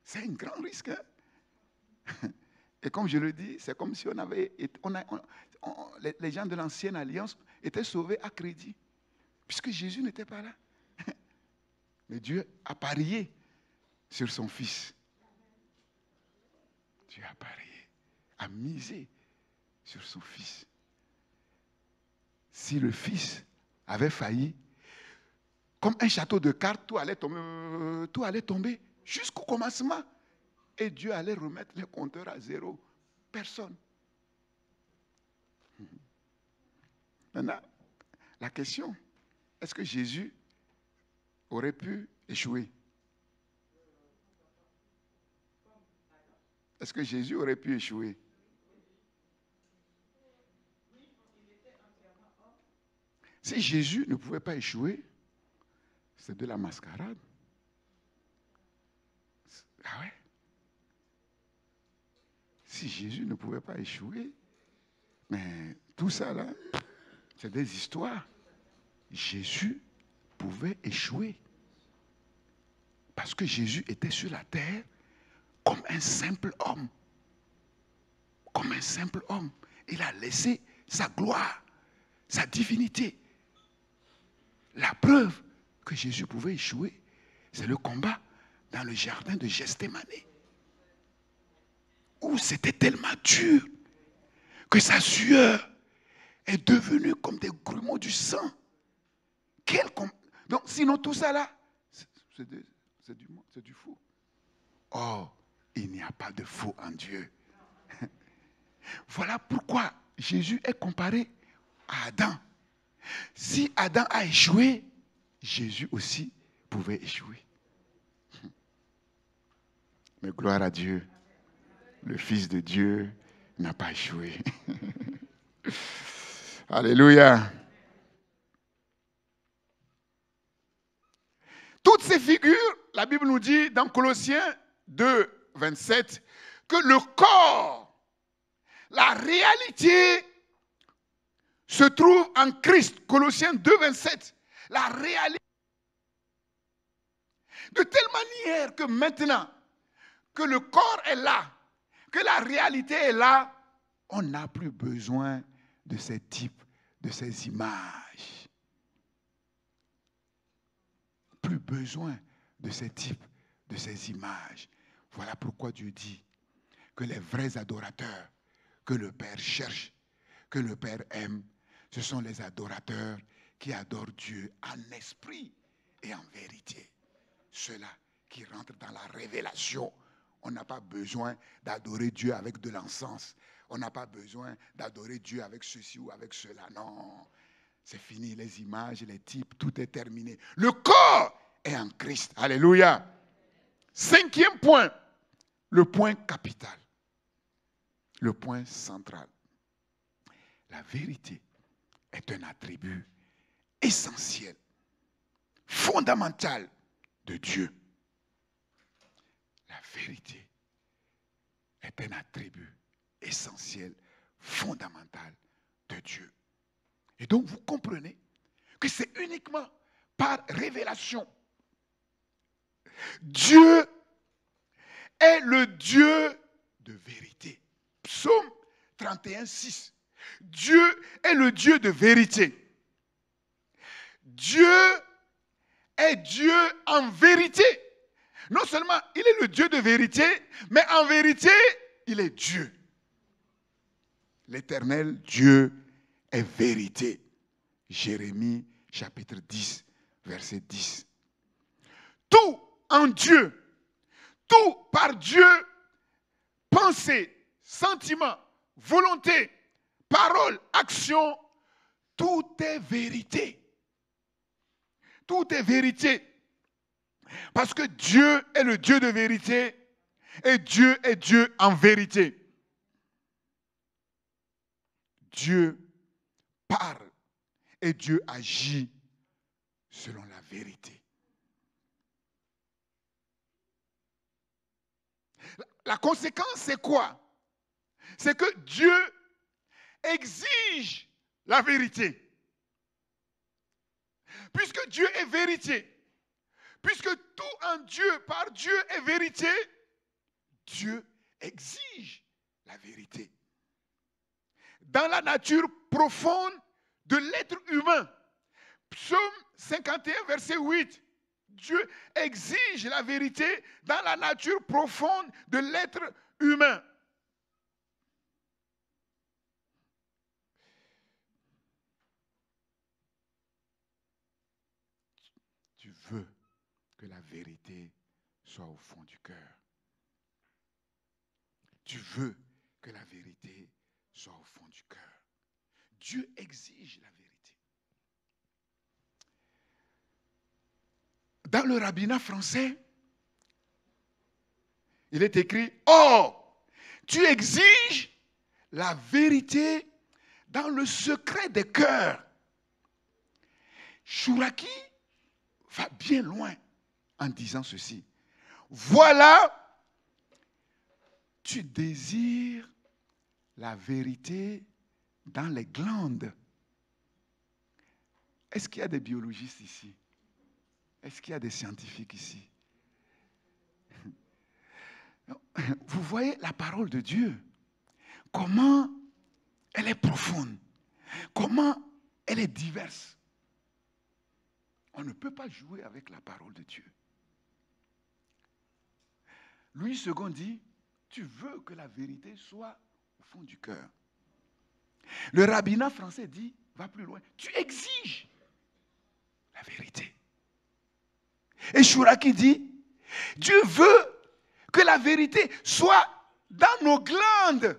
C'est un grand risque. Hein? Et comme je le dis, c'est comme si les gens de l'ancienne alliance étaient sauvés à crédit, puisque Jésus n'était pas là. Mais Dieu a parié sur son Fils. Dieu a parié, a misé sur son Fils. Si le Fils avait failli, comme un château de cartes, tout allait tomber jusqu'au commencement. Et Dieu allait remettre les compteurs à zéro. Personne. Maintenant, la question, est-ce que Jésus aurait pu échouer? Est-ce que Jésus aurait pu échouer? Si Jésus ne pouvait pas échouer, c'est de la mascarade. Ah ouais? Si Jésus ne pouvait pas échouer, mais tout ça là, c'est des histoires. Jésus pouvait échouer. Parce que Jésus était sur la terre comme un simple homme. Comme un simple homme. Il a laissé sa gloire, sa divinité. La preuve que Jésus pouvait échouer, c'est le combat dans le jardin de Gethsémane, où c'était tellement dur que sa sueur est devenue comme des grumeaux du sang. Donc, sinon tout ça là, c'est du faux. Oh, il n'y a pas de faux en Dieu. Voilà pourquoi Jésus est comparé à Adam. Si Adam a échoué, Jésus aussi pouvait échouer. Mais gloire à Dieu, le Fils de Dieu n'a pas échoué. Alléluia. Toutes ces figures, la Bible nous dit dans Colossiens 2, 27, que le corps, la réalité, se trouve en Christ. Colossiens 2, 27. La réalité. De telle manière que maintenant, que le corps est là, que la réalité est là, on n'a plus besoin de ces types, de ces images. Plus besoin de ces types, de ces images. Voilà pourquoi Dieu dit que les vrais adorateurs que le Père cherche, que le Père aime, ce sont les adorateurs qui adorent Dieu en esprit et en vérité. Ceux-là qui rentrent dans la révélation. On n'a pas besoin d'adorer Dieu avec de l'encens. On n'a pas besoin d'adorer Dieu avec ceci ou avec cela. Non, c'est fini. Les images, les types, tout est terminé. Le corps est en Christ. Alléluia. 5e point, le point capital, le point central. La vérité est un attribut essentiel, fondamental de Dieu. La vérité est un attribut essentiel, fondamental de Dieu. Et donc vous comprenez que c'est uniquement par révélation. Dieu est le Dieu de vérité. Psaume 31, 6. Dieu est le Dieu de vérité. Dieu est Dieu en vérité. Non seulement il est le Dieu de vérité, mais en vérité, il est Dieu. L'Éternel Dieu est vérité. Jérémie chapitre 10, verset 10. Tout en Dieu, tout par Dieu, pensée, sentiment, volonté, parole, action, tout est vérité. Tout est vérité. Parce que Dieu est le Dieu de vérité et Dieu est Dieu en vérité. Dieu parle et Dieu agit selon la vérité. La conséquence, c'est quoi? C'est que Dieu exige la vérité. Puisque Dieu est vérité, puisque tout en Dieu, par Dieu est vérité, Dieu exige la vérité. Dans la nature profonde de l'être humain, Psaume 51, verset 8, Dieu exige la vérité dans la nature profonde de l'être humain. Tu veux que la vérité soit au fond du cœur. Tu veux que la vérité soit au fond du cœur. Dieu exige la vérité. Dans le rabbinat français, il est écrit « Or, tu exiges la vérité dans le secret des cœurs. » Chouraki va bien loin en disant ceci. Voilà, tu désires la vérité dans les glandes. Est-ce qu'il y a des biologistes ici? Est-ce qu'il y a des scientifiques ici? Vous voyez la parole de Dieu, comment elle est profonde, comment elle est diverse. On ne peut pas jouer avec la parole de Dieu. Louis II dit, tu veux que la vérité soit au fond du cœur. Le rabbinat français dit, va plus loin, tu exiges la vérité. Et Chouraki dit, Dieu veut que la vérité soit dans nos glandes.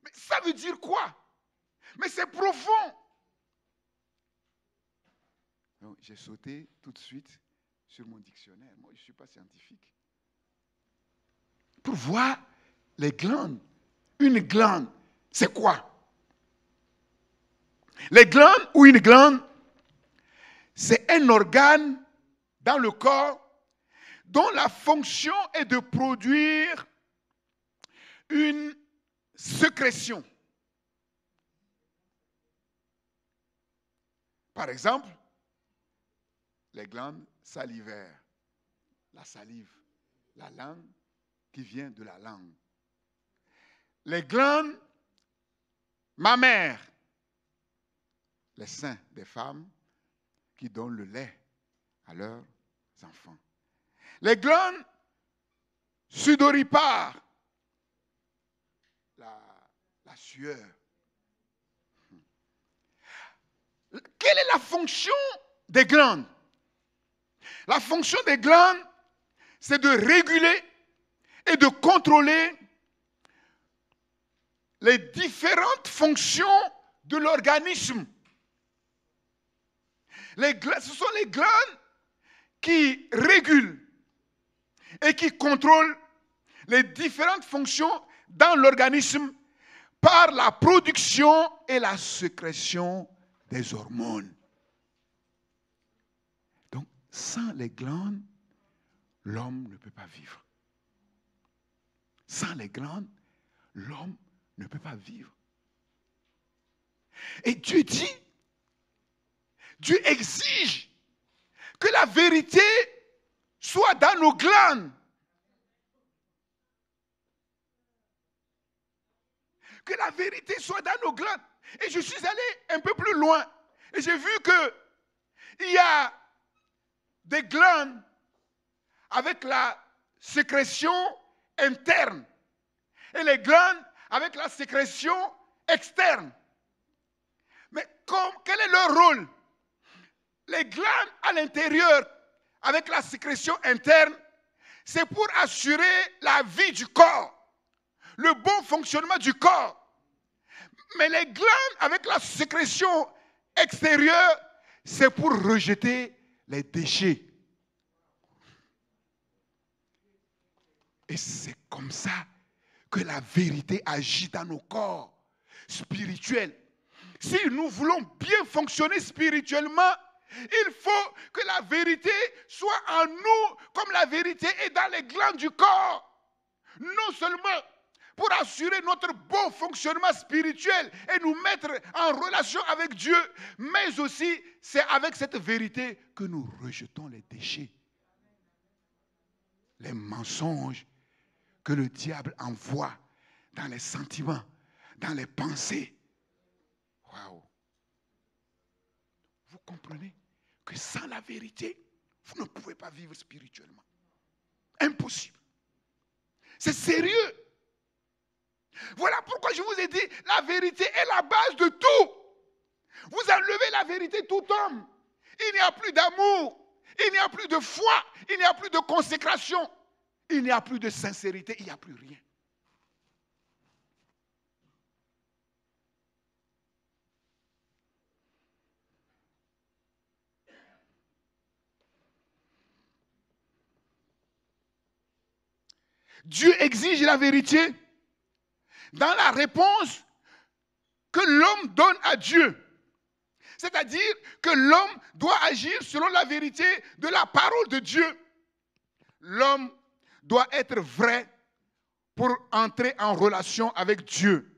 Mais ça veut dire quoi? Mais c'est profond. Donc, j'ai sauté tout de suite sur mon dictionnaire. Moi, je ne suis pas scientifique. Pour voir les glandes. Une glande, c'est quoi? Les glandes ou une glande, c'est un organe dans le corps dont la fonction est de produire une sécrétion. Par exemple, les glandes salivaires, la salive, la langue qui vient de la langue. Les glandes mammaires, les seins des femmes qui donnent le lait à leurs enfants. Les glandes sudoripares, la sueur. Quelle est la fonction des glandes? La fonction des glandes, c'est de réguler et de contrôler les différentes fonctions de l'organisme. Ce sont les glandes qui régulent et qui contrôlent les différentes fonctions dans l'organisme par la production et la sécrétion des hormones. Donc, sans les glandes, l'homme ne peut pas vivre. Sans les glandes, l'homme ne peut pas vivre. Et Dieu dit, Dieu exige que la vérité soit dans nos glandes. Que la vérité soit dans nos glandes. Et je suis allé un peu plus loin. Et j'ai vu qu'il y a des glandes avec la sécrétion interne. Et les glandes avec la sécrétion externe. Mais quel est leur rôle? Les glandes à l'intérieur avec la sécrétion interne, c'est pour assurer la vie du corps, le bon fonctionnement du corps. Mais les glandes avec la sécrétion extérieure, c'est pour rejeter les déchets. Et c'est comme ça que la vérité agit dans nos corps spirituels. Si nous voulons bien fonctionner spirituellement, il faut que la vérité soit en nous comme la vérité est dans les glandes du corps. Non seulement pour assurer notre bon fonctionnement spirituel et nous mettre en relation avec Dieu, mais aussi c'est avec cette vérité que nous rejetons les déchets, les mensonges que le diable envoie dans les sentiments, dans les pensées. Waouh! Vous comprenez que sans la vérité, vous ne pouvez pas vivre spirituellement. Impossible. C'est sérieux. Voilà pourquoi je vous ai dit, la vérité est la base de tout. Vous enlevez la vérité, tout homme. Il n'y a plus d'amour, il n'y a plus de foi, il n'y a plus de consécration, il n'y a plus de sincérité, il n'y a plus rien. Dieu exige la vérité dans la réponse que l'homme donne à Dieu. C'est-à-dire que l'homme doit agir selon la vérité de la parole de Dieu. L'homme doit être vrai pour entrer en relation avec Dieu.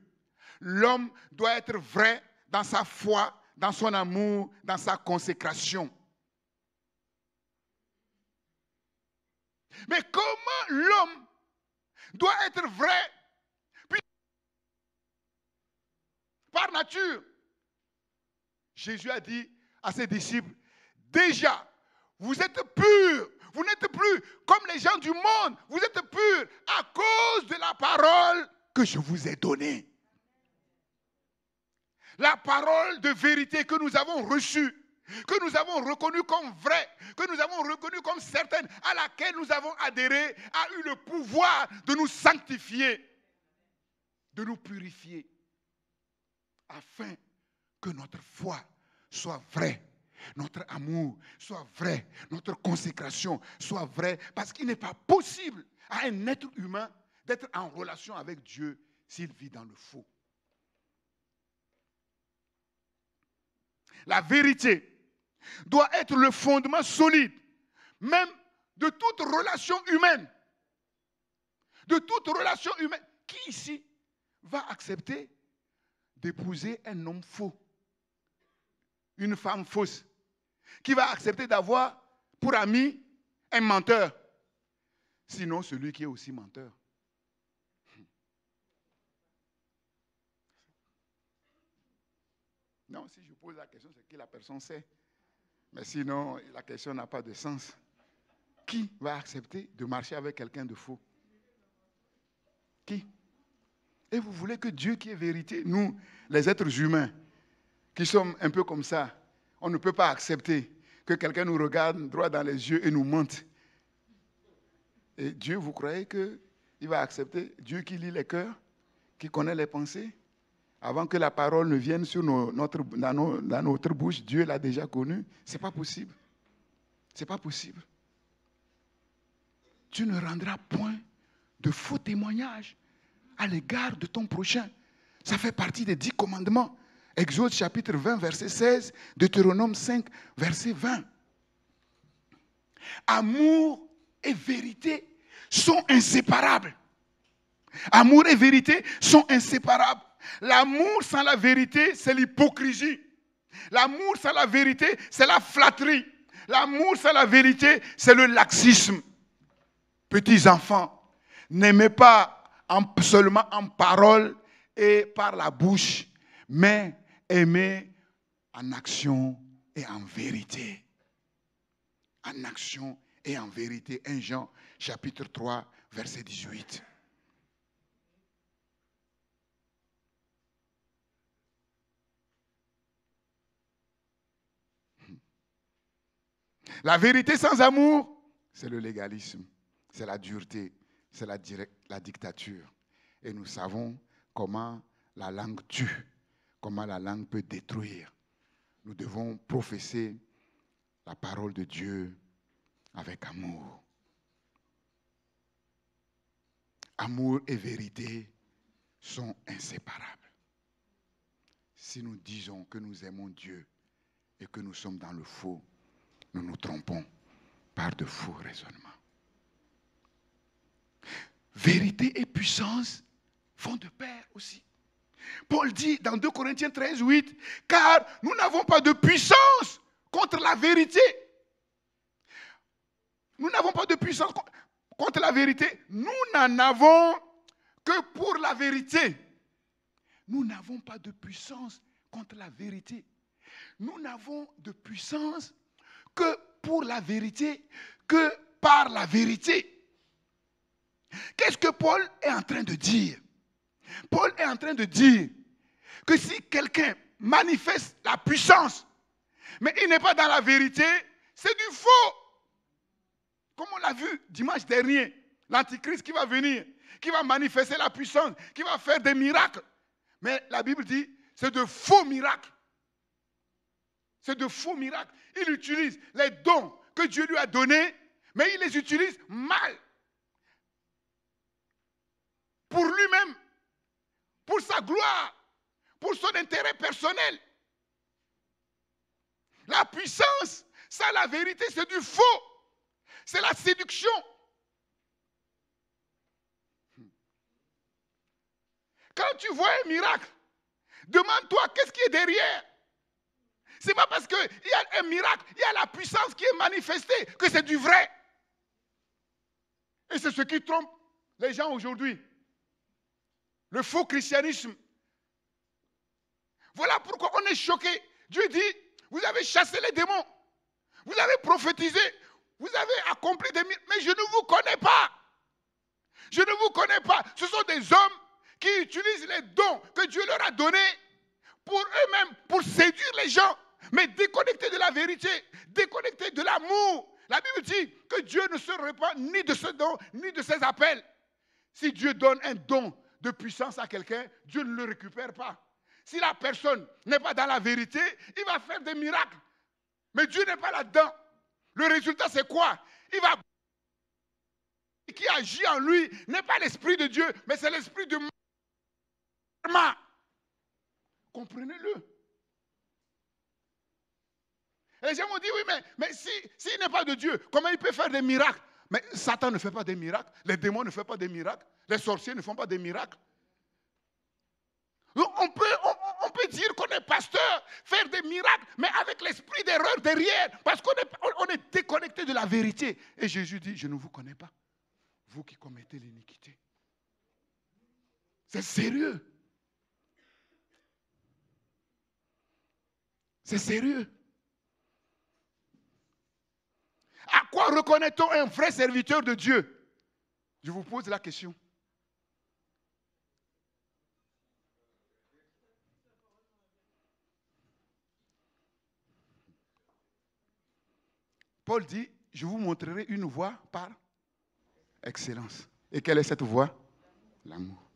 L'homme doit être vrai dans sa foi, dans son amour, dans sa consécration. Mais comment l'homme doit être vrai par nature? Jésus a dit à ses disciples, déjà, vous êtes purs, Vous n'êtes plus comme les gens du monde. Vous êtes purs à cause de la parole que je vous ai donnée. La parole de vérité que nous avons reçue, que nous avons reconnue comme vraie, que nous avons reconnue comme certaine, à laquelle nous avons adhéré, a eu le pouvoir de nous sanctifier, de nous purifier, afin que notre foi soit vraie, notre amour soit vrai, notre consécration soit vraie, parce qu'il n'est pas possible à un être humain d'être en relation avec Dieu s'il vit dans le faux. La vérité doit être le fondement solide, même de toute relation humaine. De toute relation humaine. Qui ici va accepter d'épouser un homme faux, une femme fausse? Qui va accepter d'avoir pour ami un menteur? Sinon, celui qui est aussi menteur. Non, si je pose la question, c'est que la personne sait. Mais sinon, la question n'a pas de sens. Qui va accepter de marcher avec quelqu'un de faux? Qui? Et vous voulez que Dieu qui est vérité, nous, les êtres humains, qui sommes un peu comme ça, on ne peut pas accepter que quelqu'un nous regarde droit dans les yeux et nous mente. Et Dieu, vous croyez qu'il va accepter? Dieu qui lit les cœurs, qui connaît les pensées? Avant que la parole ne vienne dans notre bouche, Dieu l'a déjà connue. Ce n'est pas possible. Ce n'est pas possible. Tu ne rendras point de faux témoignages à l'égard de ton prochain. Ça fait partie des 10 commandements. Exode chapitre 20, verset 16, Deutéronome 5, verset 20. Amour et vérité sont inséparables. Amour et vérité sont inséparables. L'amour sans la vérité, c'est l'hypocrisie. L'amour sans la vérité, c'est la flatterie. L'amour sans la vérité, c'est le laxisme. Petits enfants, n'aimez pas seulement en parole et par la bouche, mais aimez en action et en vérité. En action et en vérité. 1 Jean chapitre 3, verset 18. La vérité sans amour, c'est le légalisme, c'est la dureté, c'est la dictature. Et nous savons comment la langue tue, comment la langue peut détruire. Nous devons professer la parole de Dieu avec amour. Amour et vérité sont inséparables. Si nous disons que nous aimons Dieu et que nous sommes dans le faux, nous nous trompons par de faux raisonnements. Vérité et puissance vont de pair aussi. Paul dit dans 2 Corinthiens 13, 8, car nous n'avons pas de puissance contre la vérité. Nous n'avons pas de puissance contre la vérité. Nous n'en avons que pour la vérité. Nous n'avons pas de puissance contre la vérité. Nous n'avons de puissance que pour la vérité, que par la vérité. Qu'est-ce que Paul est en train de dire? Paul est en train de dire que si quelqu'un manifeste la puissance, mais il n'est pas dans la vérité, c'est du faux. Comme on l'a vu dimanche dernier, l'Antichrist qui va venir, qui va manifester la puissance, qui va faire des miracles. Mais la Bible dit, c'est de faux miracles. C'est de faux miracles. Il utilise les dons que Dieu lui a donnés, mais il les utilise mal. Pour lui-même, pour sa gloire, pour son intérêt personnel. La puissance, ça, la vérité, c'est du faux. C'est la séduction. Quand tu vois un miracle, demande-toi qu'est-ce qui est derrière. Ce n'est pas parce qu'il y a un miracle, il y a la puissance qui est manifestée, que c'est du vrai. Et c'est ce qui trompe les gens aujourd'hui. Le faux christianisme. Voilà pourquoi on est choqué. Dieu dit, vous avez chassé les démons. Vous avez prophétisé. Vous avez accompli des miracles, mais je ne vous connais pas. Je ne vous connais pas. Ce sont des hommes qui utilisent les dons que Dieu leur a donnés pour eux-mêmes, pour séduire les gens, mais déconnectés de la vérité, déconnectés de l'amour. La Bible dit que Dieu ne se repent ni de ce don, ni de ses appels. Si Dieu donne un don de puissance à quelqu'un, Dieu ne le récupère pas. Si la personne n'est pas dans la vérité, il va faire des miracles. Mais Dieu n'est pas là-dedans. Le résultat, c'est quoi? Il va... qui agit en lui n'est pas l'esprit de Dieu, mais c'est l'esprit de Marma. Comprenez-le. Et les gens m'ont dit, oui, mais s'il n'est pas de Dieu, comment il peut faire des miracles? Mais Satan ne fait pas des miracles, les démons ne font pas des miracles, les sorciers ne font pas des miracles. Donc on peut dire qu'on est pasteur, faire des miracles, mais avec l'esprit d'erreur derrière, parce qu'on est déconnecté de la vérité. Et Jésus dit, je ne vous connais pas, vous qui commettez l'iniquité. C'est sérieux. C'est sérieux. À quoi reconnaît-on un vrai serviteur de Dieu? Je vous pose la question. Paul dit, je vous montrerai une voie par excellence. Et quelle est cette voie? L'amour.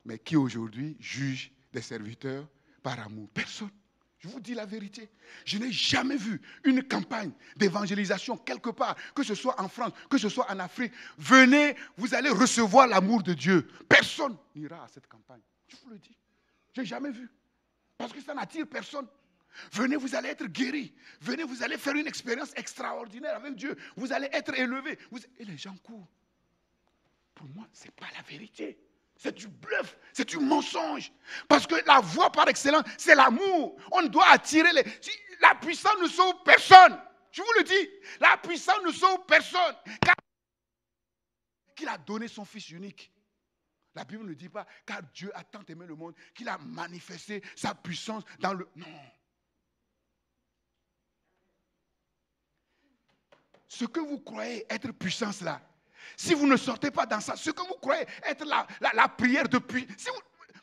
Mais qui aujourd'hui juge des serviteurs par amour? Personne. Je vous dis la vérité. Je n'ai jamais vu une campagne d'évangélisation quelque part, que ce soit en France, que ce soit en Afrique. Venez, vous allez recevoir l'amour de Dieu. Personne n'ira à cette campagne. Je vous le dis. Je n'ai jamais vu. Parce que ça n'attire personne. Venez, vous allez être guéris. Venez, vous allez faire une expérience extraordinaire avec Dieu. Vous allez être élevés. Et les gens courent. Pour moi, ce n'est pas la vérité. C'est du bluff, c'est du mensonge. Parce que la voie par excellence, c'est l'amour. On doit attirer les... La puissance ne sauve personne. Je vous le dis, la puissance ne sauve personne. Car il a donné son Fils unique. La Bible ne dit pas, car Dieu a tant aimé le monde qu'il a manifesté sa puissance dans le... Non. Ce que vous croyez être puissance là, si vous ne sortez pas dans ça, ce que vous croyez être la prière de puissance, si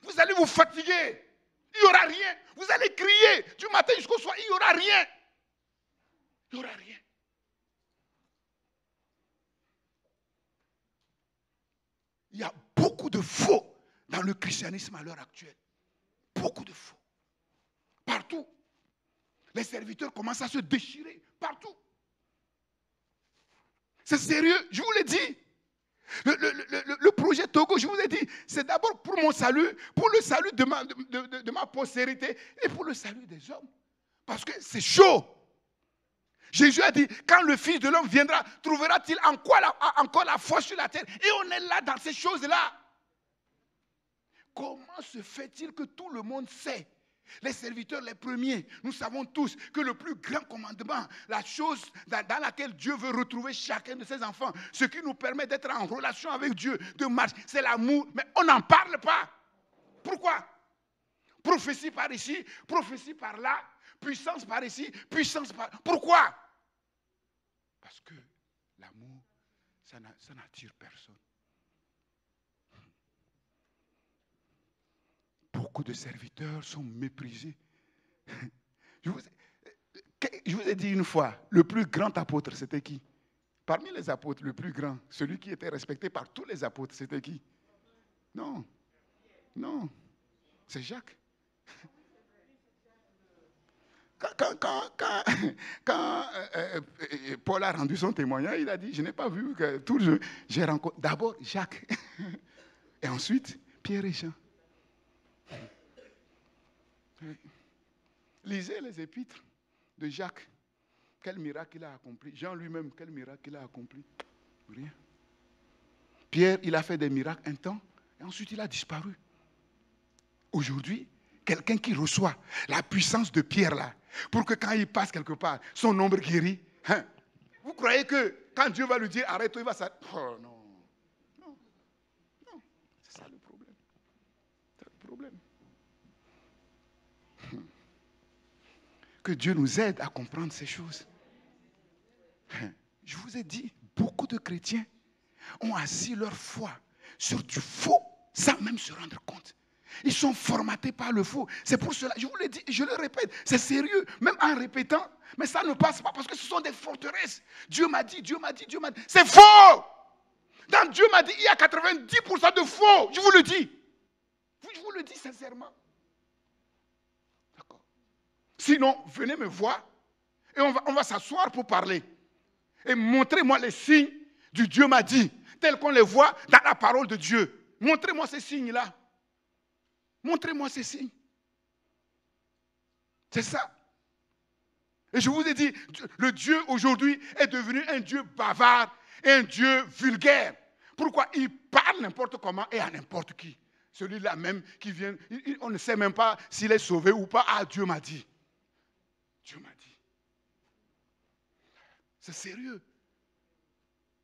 vous allez vous fatiguer, il n'y aura rien. Vous allez crier du matin jusqu'au soir, il n'y aura rien. Il n'y aura rien. Il y a beaucoup de faux dans le christianisme à l'heure actuelle. Beaucoup de faux. Partout. Les serviteurs commencent à se déchirer. Partout. C'est sérieux, je vous l'ai dit. Le projet Togo, je vous ai dit, c'est d'abord pour mon salut, pour le salut de ma postérité et pour le salut des hommes. Parce que c'est chaud. Jésus a dit, quand le Fils de l'homme viendra, trouvera-t-il encore la foi sur la terre? Et on est là dans ces choses-là. Comment se fait-il que tout le monde sait? Les serviteurs, les premiers, nous savons tous que le plus grand commandement, la chose dans laquelle Dieu veut retrouver chacun de ses enfants, ce qui nous permet d'être en relation avec Dieu, de marcher, c'est l'amour. Mais on n'en parle pas. Pourquoi? Prophétie par ici, prophétie par là, puissance par ici, puissance par... Pourquoi? Parce que l'amour, ça n'attire personne. Beaucoup de serviteurs sont méprisés. Je vous ai dit une fois, le plus grand apôtre, c'était qui? Parmi les apôtres, le plus grand, celui qui était respecté par tous les apôtres, c'était qui? Non, non, c'est Jacques. Quand Paul a rendu son témoignage, il a dit, je n'ai pas vu que tout le jeu, j'ai rencontré d'abord Jacques, et ensuite Pierre et Jean. Lisez les épîtres de Jacques. Quel miracle il a accompli. Jean lui-même, quel miracle il a accompli. Rien. Pierre, il a fait des miracles un temps et ensuite il a disparu. Aujourd'hui, quelqu'un qui reçoit la puissance de Pierre là, pour que quand il passe quelque part, son ombre guérit. Hein? Vous croyez que quand Dieu va lui dire arrête-toi, il va s'arrêter? Oh non. Non. Non. C'est ça le problème. C'est le problème. Que Dieu nous aide à comprendre ces choses. Je vous ai dit, beaucoup de chrétiens ont assis leur foi sur du faux sans même se rendre compte. Ils sont formatés par le faux. C'est pour cela, je vous le dis, je le répète, c'est sérieux, même en répétant, mais ça ne passe pas parce que ce sont des forteresses. Dieu m'a dit, Dieu m'a dit, Dieu m'a dit. C'est faux! Dans Dieu m'a dit, il y a 90% de faux. Je vous le dis. Je vous le dis sincèrement. D'accord. Sinon, venez me voir et on va s'asseoir pour parler. Et montrez-moi les signes du Dieu m'a dit, tels qu'on les voit dans la parole de Dieu. Montrez-moi ces signes-là. Montrez-moi ces signes. C'est ça. Et je vous ai dit, le Dieu aujourd'hui est devenu un Dieu bavard et un Dieu vulgaire. Pourquoi? Il parle n'importe comment et à n'importe qui. Celui-là même qui vient, on ne sait même pas s'il est sauvé ou pas. Ah, Dieu m'a dit. Dieu m'a dit. C'est sérieux.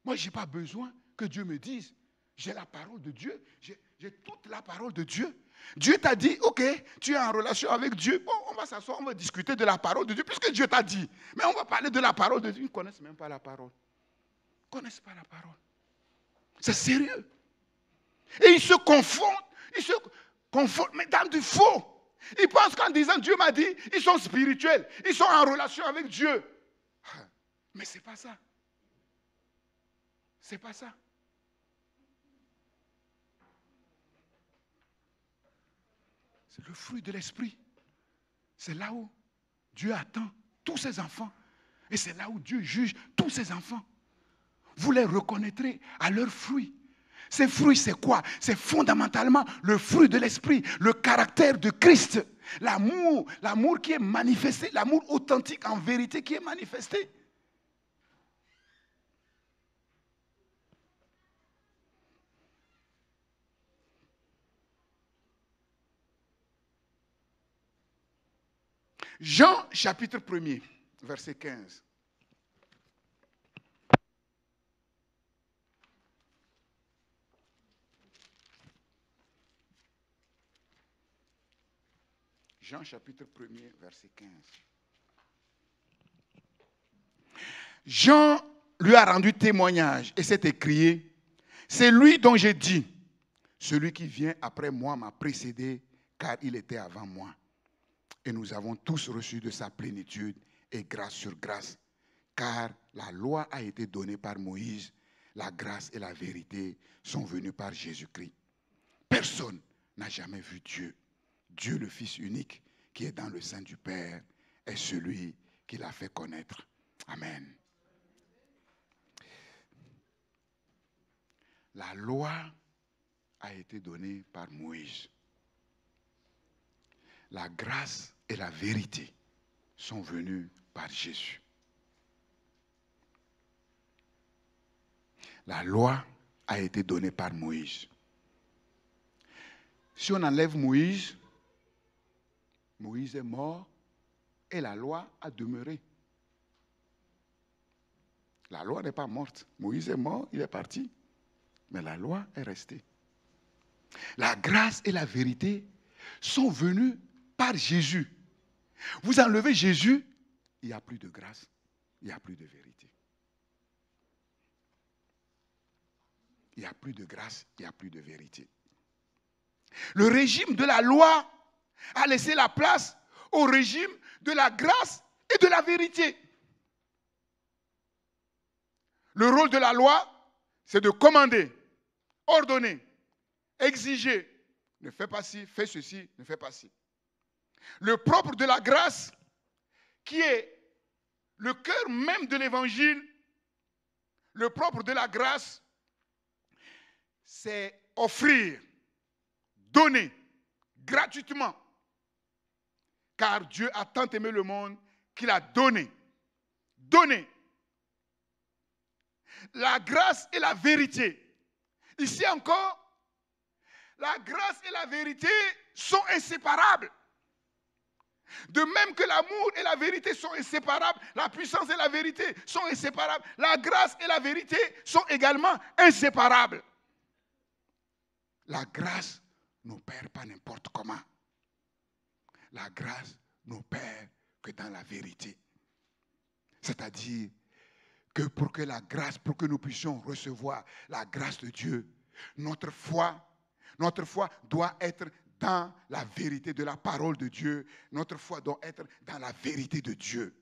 Moi, je n'ai pas besoin que Dieu me dise. J'ai la parole de Dieu. J'ai toute la parole de Dieu. Dieu t'a dit, ok, tu es en relation avec Dieu. Bon, on va s'asseoir, on va discuter de la parole de Dieu, puisque Dieu t'a dit. Mais on va parler de la parole de Dieu. Ils ne connaissent même pas la parole. Ils ne connaissent pas la parole. C'est sérieux. Et ils se confondent, mais dans du faux. Ils pensent qu'en disant Dieu m'a dit, ils sont spirituels. Ils sont en relation avec Dieu. Mais ce n'est pas ça. C'est pas ça. C'est le fruit de l'esprit. C'est là où Dieu attend tous ses enfants. Et c'est là où Dieu juge tous ses enfants. Vous les reconnaîtrez à leurs fruits. Ces fruits, c'est quoi? C'est fondamentalement le fruit de l'esprit, le caractère de Christ. L'amour qui est manifesté, l'amour authentique en vérité qui est manifesté. Jean chapitre 1er, verset 15. Jean chapitre 1er, verset 15. Jean lui a rendu témoignage et s'est écrié, c'est lui dont j'ai dit, celui qui vient après moi m'a précédé car il était avant moi. Et nous avons tous reçu de sa plénitude et grâce sur grâce, car la loi a été donnée par Moïse, la grâce et la vérité sont venues par Jésus-Christ. Personne n'a jamais vu Dieu. Dieu le Fils unique qui est dans le sein du Père est celui qui l'a fait connaître. Amen. La loi a été donnée par Moïse. La grâce et la vérité sont venues par Jésus. La loi a été donnée par Moïse. Si on enlève Moïse, Moïse est mort et la loi a demeuré. La loi n'est pas morte. Moïse est mort, il est parti. Mais la loi est restée. La grâce et la vérité sont venues par Jésus. Vous enlevez Jésus, il n'y a plus de grâce, il n'y a plus de vérité. Il n'y a plus de grâce, il n'y a plus de vérité. Le régime de la loi a laissé la place au régime de la grâce et de la vérité. Le rôle de la loi, c'est de commander, ordonner, exiger. Ne fais pas ci, fais ceci, ne fais pas ci. Le propre de la grâce, qui est le cœur même de l'évangile, le propre de la grâce, c'est offrir, donner gratuitement. Car Dieu a tant aimé le monde qu'il a donné. Donné. La grâce et la vérité. Ici encore, la grâce et la vérité sont inséparables. De même que l'amour et la vérité sont inséparables, la puissance et la vérité sont inséparables, la grâce et la vérité sont également inséparables. La grâce n'opère pas n'importe comment. La grâce n'opère que dans la vérité. C'est-à-dire que pour que nous puissions recevoir la grâce de Dieu, notre foi doit être dans la vérité de la parole de Dieu. Notre foi doit être dans la vérité de Dieu.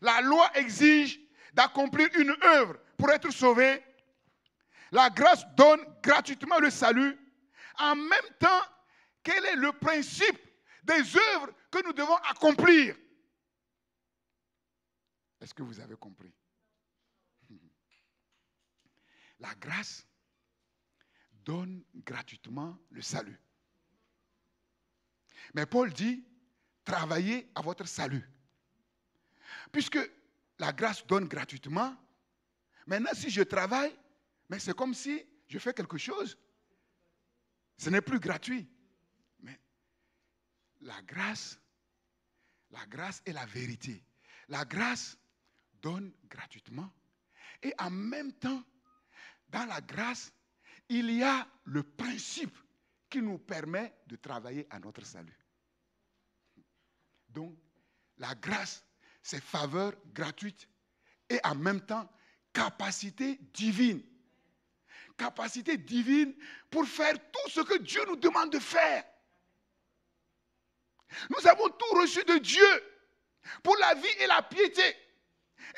La loi exige d'accomplir une œuvre pour être sauvé. La grâce donne gratuitement le salut. En même temps, quel est le principe des œuvres que nous devons accomplir? Est-ce que vous avez compris? La grâce donne gratuitement le salut. Mais Paul dit, travaillez à votre salut. Puisque la grâce donne gratuitement, maintenant si je travaille, mais c'est comme si je fais quelque chose. Ce n'est plus gratuit. Mais la grâce est la vérité. La grâce donne gratuitement. Et en même temps, dans la grâce, il y a le principe qui nous permet de travailler à notre salut. Donc, la grâce, c'est faveur gratuite et en même temps, capacité divine. Capacité divine pour faire tout ce que Dieu nous demande de faire. Nous avons tout reçu de Dieu pour la vie et la piété.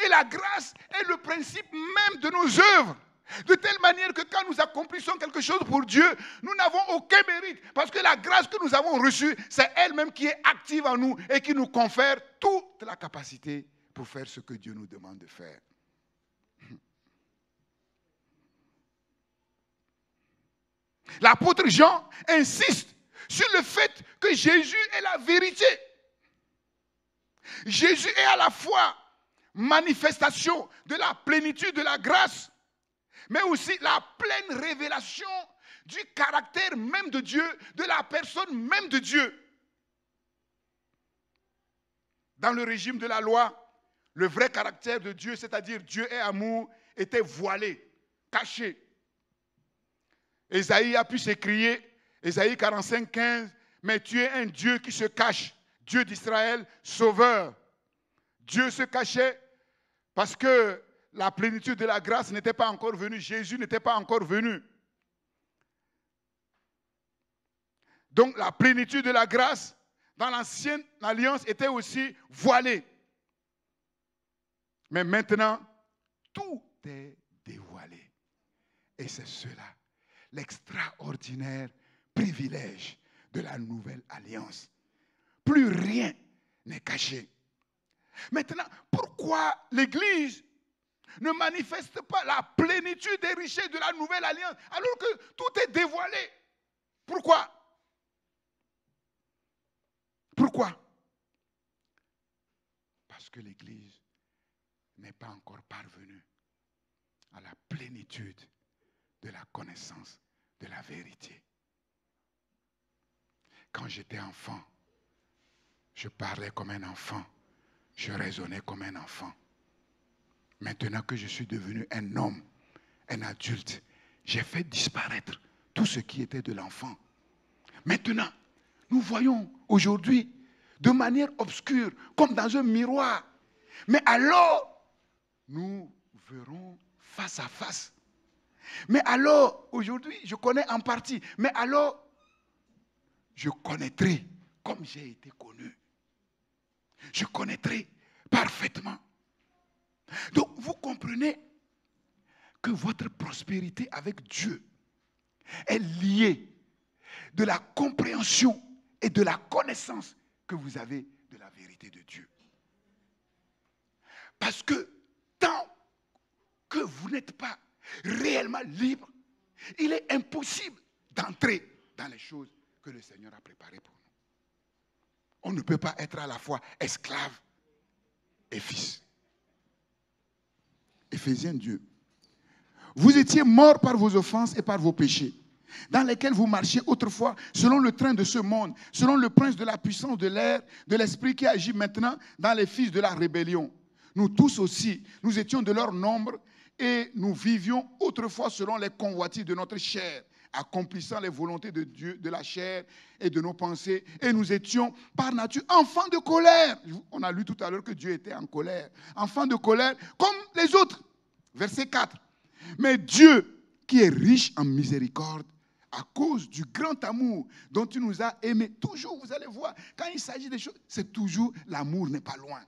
Et la grâce est le principe même de nos œuvres. De telle manière que quand nous accomplissons quelque chose pour Dieu, nous n'avons aucun mérite. Parce que la grâce que nous avons reçue, c'est elle-même qui est active en nous et qui nous confère toute la capacité pour faire ce que Dieu nous demande de faire. L'apôtre Jean insiste sur le fait que Jésus est la vérité. Jésus est à la fois manifestation de la plénitude de la grâce, mais aussi la pleine révélation du caractère même de Dieu, de la personne même de Dieu. Dans le régime de la loi, le vrai caractère de Dieu, c'est-à-dire Dieu est amour, était voilé, caché. Ésaïe a pu s'écrier, Ésaïe 45, 15, mais tu es un Dieu qui se cache, Dieu d'Israël, sauveur. Dieu se cachait parce que la plénitude de la grâce n'était pas encore venue, Jésus n'était pas encore venu. Donc la plénitude de la grâce dans l'ancienne alliance était aussi voilée. Mais maintenant, tout est dévoilé. Et c'est cela, l'extraordinaire privilège de la nouvelle alliance. Plus rien n'est caché. Maintenant, pourquoi l'Église ne manifeste pas la plénitude des richesses de la nouvelle alliance alors que tout est dévoilé? Pourquoi? Pourquoi? Parce que l'Église n'est pas encore parvenue à la plénitude de la connaissance de la vérité. Quand j'étais enfant, je parlais comme un enfant, je raisonnais comme un enfant. Maintenant que je suis devenu un homme, un adulte, j'ai fait disparaître tout ce qui était de l'enfant. Maintenant, nous voyons aujourd'hui de manière obscure, comme dans un miroir. Mais alors, nous verrons face à face. Mais alors, aujourd'hui, je connais en partie. Mais alors, je connaîtrai comme j'ai été connu. Je connaîtrai parfaitement. Donc, vous comprenez que votre prospérité avec Dieu est liée de la compréhension et de la connaissance que vous avez de la vérité de Dieu. Parce que tant que vous n'êtes pas réellement libre, il est impossible d'entrer dans les choses que le Seigneur a préparées pour nous. On ne peut pas être à la fois esclave et fils. Éphésiens 2. Vous étiez morts par vos offenses et par vos péchés, dans lesquels vous marchiez autrefois selon le train de ce monde, selon le prince de la puissance de l'air, de l'esprit qui agit maintenant dans les fils de la rébellion. Nous tous aussi, nous étions de leur nombre et nous vivions autrefois selon les convoitises de notre chair, accomplissant les volontés de Dieu, de la chair et de nos pensées. Et nous étions par nature enfants de colère. On a lu tout à l'heure que Dieu était en colère. Enfants de colère comme les autres. Verset 4. Mais Dieu, qui est riche en miséricorde, à cause du grand amour dont il nous a aimés, toujours, vous allez voir, quand il s'agit des choses, c'est toujours l'amour n'est pas loin.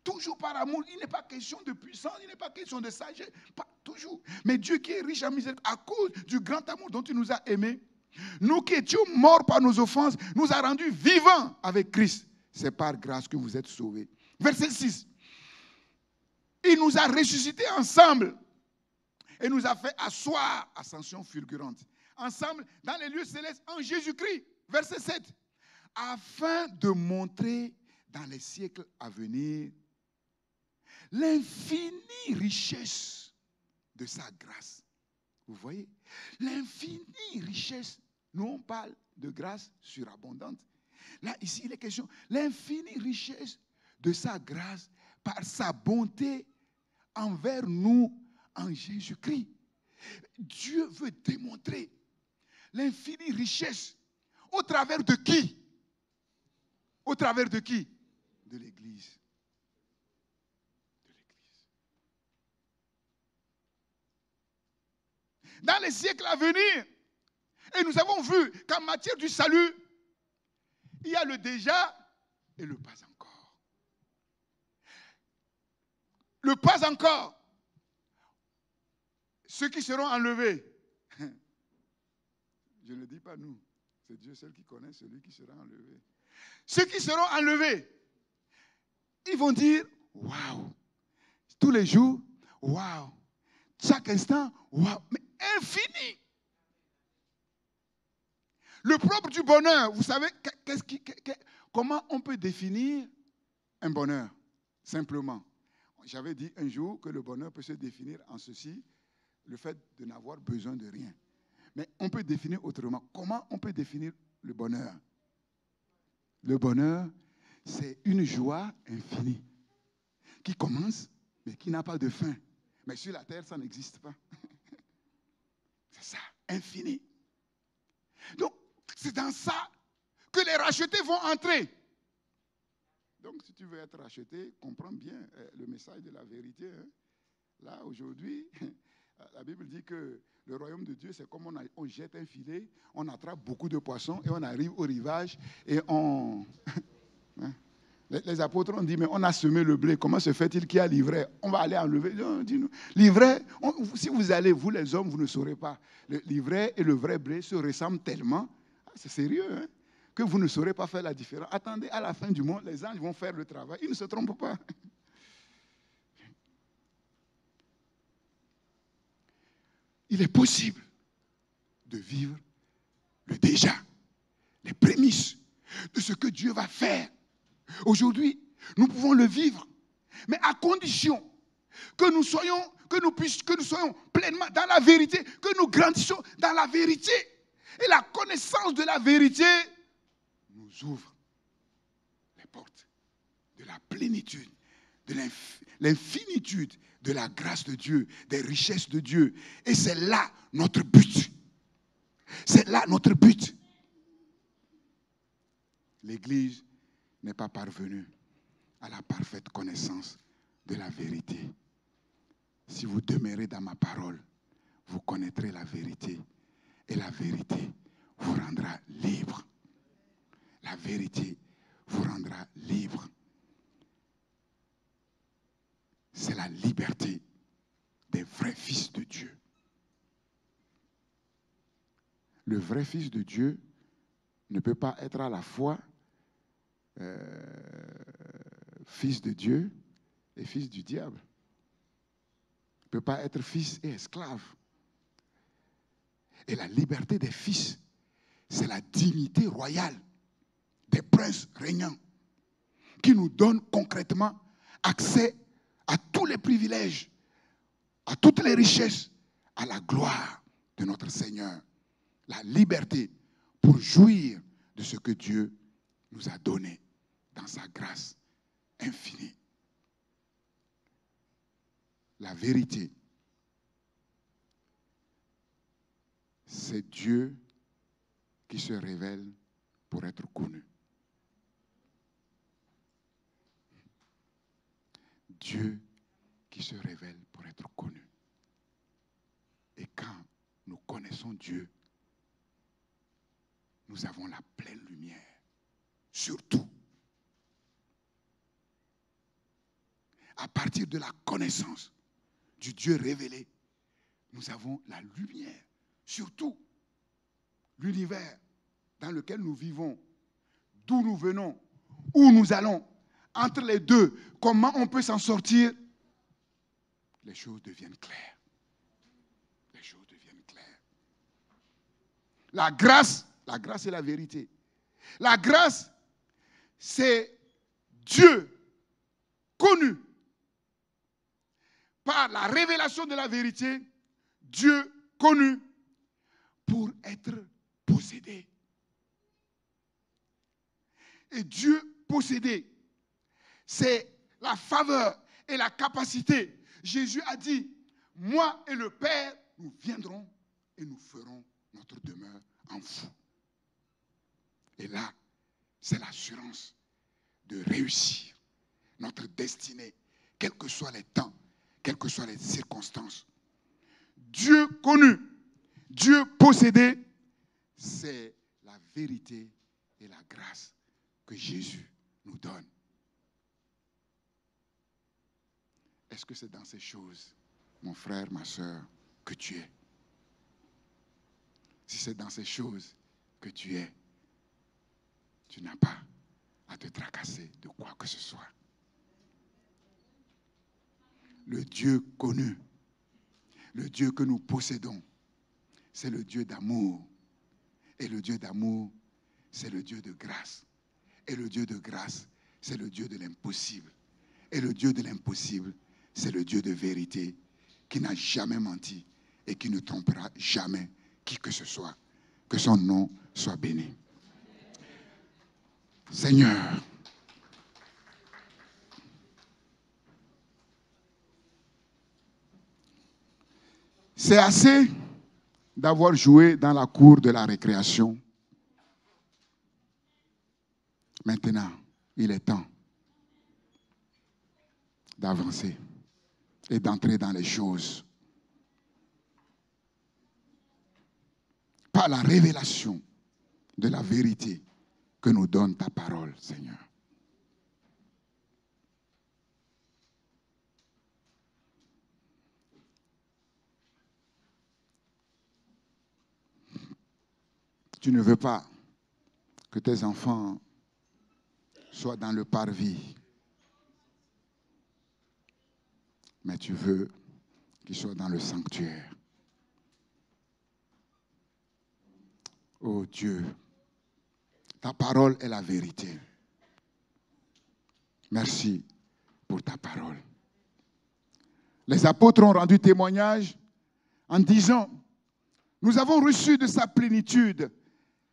Toujours par amour, il n'est pas question de puissance, il n'est pas question de sagesse, pas toujours. Mais Dieu qui est riche en miséricorde, à cause du grand amour dont il nous a aimés, nous qui étions morts par nos offenses, nous a rendus vivants avec Christ. C'est par grâce que vous êtes sauvés. Verset 6. Il nous a ressuscités ensemble et nous a fait asseoir, ascension fulgurante, ensemble dans les lieux célestes en Jésus-Christ. Verset 7. Afin de montrer dans les siècles à venir l'infinie richesse de sa grâce. Vous voyez? L'infinie richesse. Nous, on parle de grâce surabondante. Là, ici, il est question. L'infinie richesse de sa grâce par sa bonté envers nous en Jésus-Christ. Dieu veut démontrer l'infinie richesse au travers de qui? Au travers de qui? De l'Église. Dans les siècles à venir. Et nous avons vu qu'en matière du salut, il y a le déjà et le pas encore. Le pas encore. Ceux qui seront enlevés. Je ne dis pas nous. C'est Dieu seul qui connaît celui qui sera enlevé. Ceux qui seront enlevés, ils vont dire, waouh. Tous les jours, waouh. Chaque instant, waouh. Mais infini. Le propre du bonheur, vous savez, comment on peut définir un bonheur? Simplement. J'avais dit un jour que le bonheur peut se définir en ceci, le fait de n'avoir besoin de rien. Mais on peut définir autrement. Comment on peut définir le bonheur? Le bonheur, c'est une joie infinie qui commence, mais qui n'a pas de fin. Mais sur la terre, ça n'existe pas. C'est ça, infini. Donc, c'est dans ça que les rachetés vont entrer. Donc, si tu veux être racheté, comprends bien le message de la vérité. Hein. Là, aujourd'hui, la Bible dit que le royaume de Dieu, c'est comme on jette un filet, on attrape beaucoup de poissons et on arrive au rivage et on... Les apôtres ont dit, mais on a semé le blé, comment se fait-il qu'il y a l'ivraie? On va aller enlever. Non, dis-nous. L'ivraie, si vous allez, vous les hommes, vous ne saurez pas. L'ivraie et le vrai blé se ressemblent tellement, c'est sérieux, hein, que vous ne saurez pas faire la différence. Attendez, à la fin du monde, les anges vont faire le travail. Ils ne se trompent pas. Il est possible de vivre le déjà, les prémices de ce que Dieu va faire. Aujourd'hui, nous pouvons le vivre, mais à condition que nous soyons pleinement dans la vérité, que nous grandissions dans la vérité. Et la connaissance de la vérité nous ouvre les portes de la plénitude, de l'infinitude de la grâce de Dieu, des richesses de Dieu. Et c'est là notre but. C'est là notre but. L'Église n'est pas parvenue à la parfaite connaissance de la vérité. Si vous demeurez dans ma parole, vous connaîtrez la vérité. Et la vérité vous rendra libre. La vérité vous rendra libre. C'est la liberté des vrais fils de Dieu. Le vrai fils de Dieu ne peut pas être à la fois fils de Dieu et fils du diable. Il ne peut pas être fils et esclave. Et la liberté des fils, c'est la dignité royale des princes régnants qui nous donne concrètement accès à tous les privilèges, à toutes les richesses, à la gloire de notre Seigneur. La liberté pour jouir de ce que Dieu nous a donné dans sa grâce infinie. La vérité c'est Dieu qui se révèle pour être connu. Dieu qui se révèle pour être connu. Et quand nous connaissons Dieu, nous avons la pleine lumière. Surtout, à partir de la connaissance du Dieu révélé, nous avons la lumière. Surtout, l'univers dans lequel nous vivons, d'où nous venons, où nous allons, entre les deux, comment on peut s'en sortir, les choses deviennent claires. Les choses deviennent claires. La grâce est la vérité. La grâce, c'est Dieu connu par la révélation de la vérité, Dieu connu pour être possédé. Et Dieu possédé, c'est la faveur et la capacité. Jésus a dit, moi et le Père, nous viendrons et nous ferons notre demeure en vous. Et là, c'est l'assurance de réussir notre destinée, quels que soient les temps, quelles que soient les circonstances. Dieu connu, Dieu possédé, c'est la vérité et la grâce que Jésus nous donne. Est-ce que c'est dans ces choses, mon frère, ma soeur, que tu es? Si c'est dans ces choses que tu es, tu n'as pas à te tracasser de quoi que ce soit. Le Dieu connu, le Dieu que nous possédons, c'est le Dieu d'amour. Et le Dieu d'amour, c'est le Dieu de grâce. Et le Dieu de grâce, c'est le Dieu de l'impossible. Et le Dieu de l'impossible, c'est le Dieu de vérité qui n'a jamais menti et qui ne trompera jamais qui que ce soit. Que son nom soit béni. Seigneur, c'est assez d'avoir joué dans la cour de la récréation. Maintenant, il est temps d'avancer et d'entrer dans les choses. Par la révélation de la vérité que nous donne ta parole, Seigneur. Tu ne veux pas que tes enfants soient dans le parvis, mais tu veux qu'ils soient dans le sanctuaire. Oh Dieu, ta parole est la vérité. Merci pour ta parole. Les apôtres ont rendu témoignage en disant, nous avons reçu de sa plénitude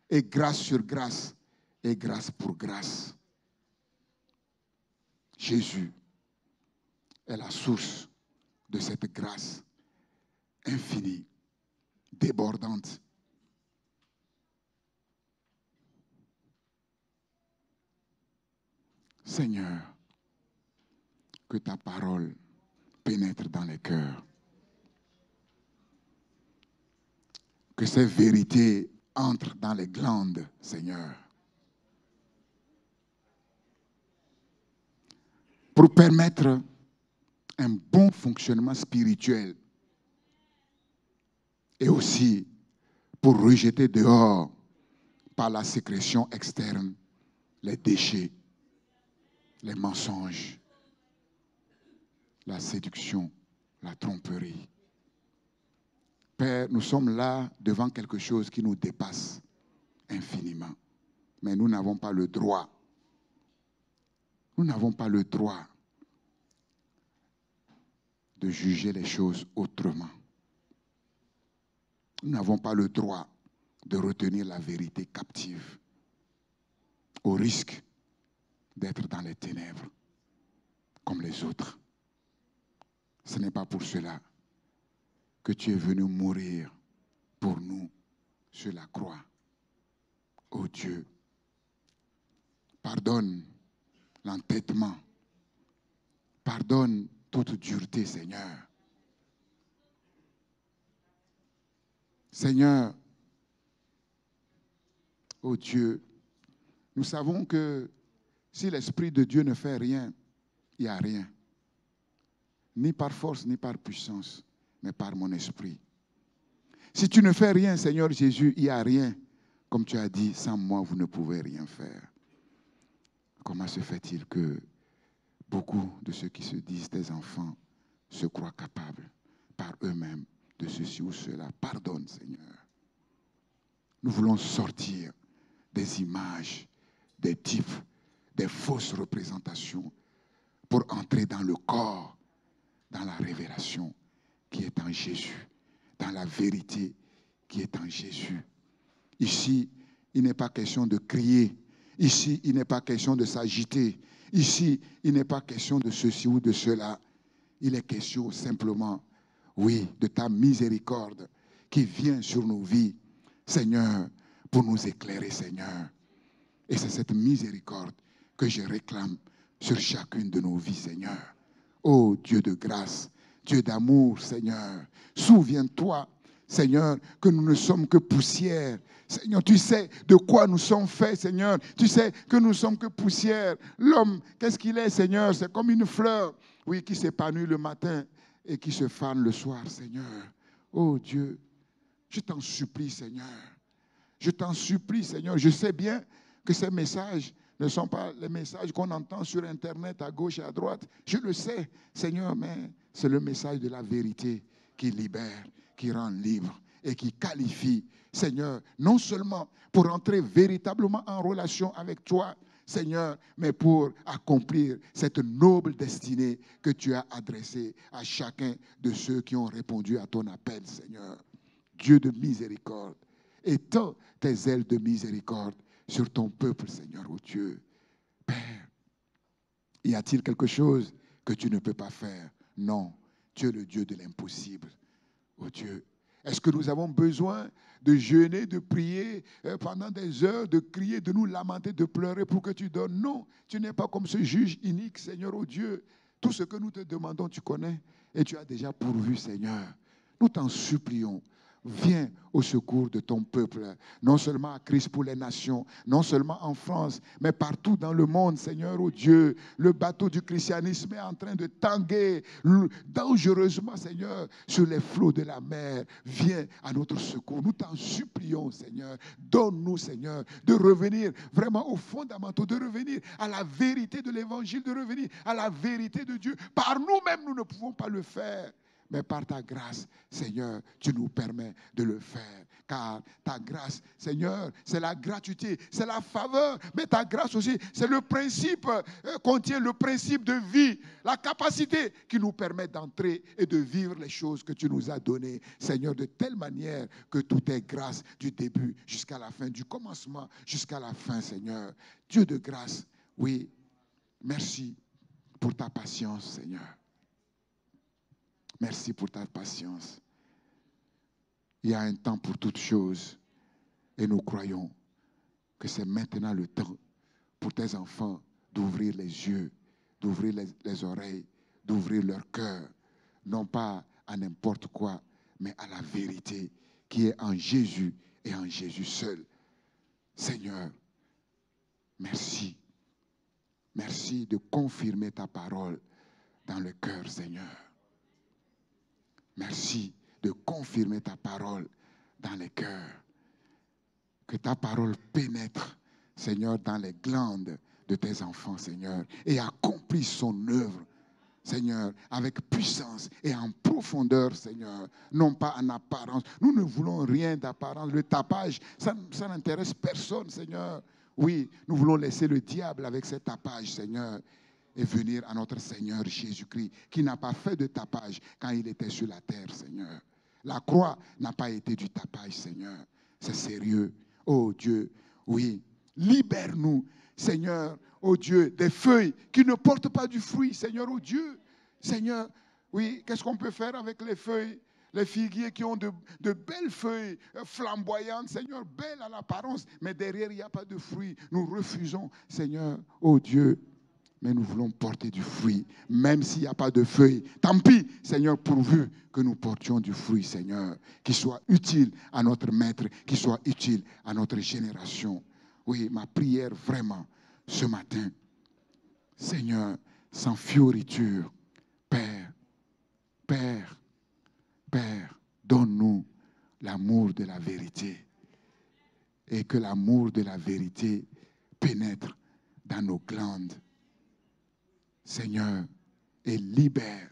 et grâce sur grâce et grâce pour grâce. Jésus est la source de cette grâce infinie, débordante. Seigneur, que ta parole pénètre dans les cœurs. Que ces vérités entrent dans les glandes, Seigneur. Pour permettre un bon fonctionnement spirituel et aussi pour rejeter dehors par la sécrétion externe les déchets, les mensonges, la séduction, la tromperie. Père, nous sommes là devant quelque chose qui nous dépasse infiniment. Mais nous n'avons pas le droit. Nous n'avons pas le droit de juger les choses autrement. Nous n'avons pas le droit de retenir la vérité captive au risque d'être dans les ténèbres comme les autres. Ce n'est pas pour cela que tu es venu mourir pour nous sur la croix. Oh Dieu, pardonne l'entêtement. Pardonne toute dureté, Seigneur. Seigneur, oh Dieu, nous savons que si l'Esprit de Dieu ne fait rien, il n'y a rien. Ni par force, ni par puissance, mais par mon esprit. Si tu ne fais rien, Seigneur Jésus, il n'y a rien. Comme tu as dit, sans moi, vous ne pouvez rien faire. Comment se fait-il que beaucoup de ceux qui se disent des enfants se croient capables par eux-mêmes de ceci ou cela? Pardonne, Seigneur. Nous voulons sortir des images, des types, des fausses représentations pour entrer dans le corps, dans la révélation qui est en Jésus, dans la vérité qui est en Jésus. Ici, il n'est pas question de crier. Ici, il n'est pas question de s'agiter. Ici, il n'est pas question de ceci ou de cela. Il est question simplement, oui, de ta miséricorde qui vient sur nos vies, Seigneur, pour nous éclairer, Seigneur. Et c'est cette miséricorde que je réclame sur chacune de nos vies, Seigneur. Oh Dieu de grâce, Dieu d'amour, Seigneur, souviens-toi, Seigneur, que nous ne sommes que poussière. Seigneur, tu sais de quoi nous sommes faits, Seigneur. Tu sais que nous ne sommes que poussière. L'homme, qu'est-ce qu'il est, Seigneur? C'est comme une fleur, oui, qui s'épanouit le matin et qui se fane le soir, Seigneur. Oh Dieu, je t'en supplie, Seigneur. Je t'en supplie, Seigneur. Je sais bien que ces messages ne sont pas les messages qu'on entend sur Internet à gauche et à droite. Je le sais, Seigneur, mais c'est le message de la vérité qui libère, qui rend libre et qui qualifie, Seigneur, non seulement pour entrer véritablement en relation avec toi, Seigneur, mais pour accomplir cette noble destinée que tu as adressée à chacun de ceux qui ont répondu à ton appel, Seigneur. Dieu de miséricorde, étends tes ailes de miséricorde sur ton peuple, Seigneur, oh Dieu. Père, y a-t-il quelque chose que tu ne peux pas faire? Non, tu es le Dieu de l'impossible, oh Dieu. Est-ce que nous avons besoin de jeûner, de prier pendant des heures, de crier, de nous lamenter, de pleurer pour que tu donnes? Non, tu n'es pas comme ce juge inique, Seigneur, oh Dieu. Tout ce que nous te demandons, tu connais et tu as déjà pourvu, Seigneur. Nous t'en supplions. Viens au secours de ton peuple, non seulement à Christ pour les nations, non seulement en France, mais partout dans le monde, Seigneur, oh Dieu. Le bateau du christianisme est en train de tanguer dangereusement, Seigneur, sur les flots de la mer. Viens à notre secours. Nous t'en supplions, Seigneur. Donne-nous, Seigneur, de revenir vraiment aux fondamentaux, de revenir à la vérité de l'évangile, de revenir à la vérité de Dieu. Par nous-mêmes, nous ne pouvons pas le faire. Mais par ta grâce, Seigneur, tu nous permets de le faire. Car ta grâce, Seigneur, c'est la gratuité, c'est la faveur. Mais ta grâce aussi, c'est le principe, contient le principe de vie, la capacité qui nous permet d'entrer et de vivre les choses que tu nous as données. Seigneur, de telle manière que tout est grâce du début jusqu'à la fin, du commencement jusqu'à la fin, Seigneur. Dieu de grâce, oui, merci pour ta patience, Seigneur. Merci pour ta patience. Il y a un temps pour toutes choses. Et nous croyons que c'est maintenant le temps pour tes enfants d'ouvrir les yeux, d'ouvrir les oreilles, d'ouvrir leur cœur. Non pas à n'importe quoi, mais à la vérité qui est en Jésus et en Jésus seul. Seigneur, merci. Merci de confirmer ta parole dans le cœur, Seigneur. Merci de confirmer ta parole dans les cœurs. Que ta parole pénètre, Seigneur, dans les glandes de tes enfants, Seigneur, et accomplisse son œuvre, Seigneur, avec puissance et en profondeur, Seigneur, non pas en apparence. Nous ne voulons rien d'apparence. Le tapage, ça n'intéresse personne, Seigneur. Oui, nous voulons laisser le diable avec ses tapages, Seigneur, et venir à notre Seigneur Jésus-Christ, qui n'a pas fait de tapage quand il était sur la terre, Seigneur. La croix n'a pas été du tapage, Seigneur. C'est sérieux. Oh Dieu, oui, libère-nous, Seigneur, oh Dieu, des feuilles qui ne portent pas du fruit, Seigneur, oh Dieu. Seigneur, oui, qu'est-ce qu'on peut faire avec les feuilles? Les figuiers qui ont de belles feuilles flamboyantes, Seigneur, belles à l'apparence, mais derrière, il n'y a pas de fruits. Nous refusons, Seigneur, oh Dieu, mais nous voulons porter du fruit, même s'il n'y a pas de feuilles. Tant pis, Seigneur, pourvu que nous portions du fruit, Seigneur, qui soit utile à notre maître, qui soit utile à notre génération. Oui, ma prière vraiment ce matin, Seigneur, sans fioriture, Père, Père, Père, donne-nous l'amour de la vérité et que l'amour de la vérité pénètre dans nos glandes, Seigneur, et libère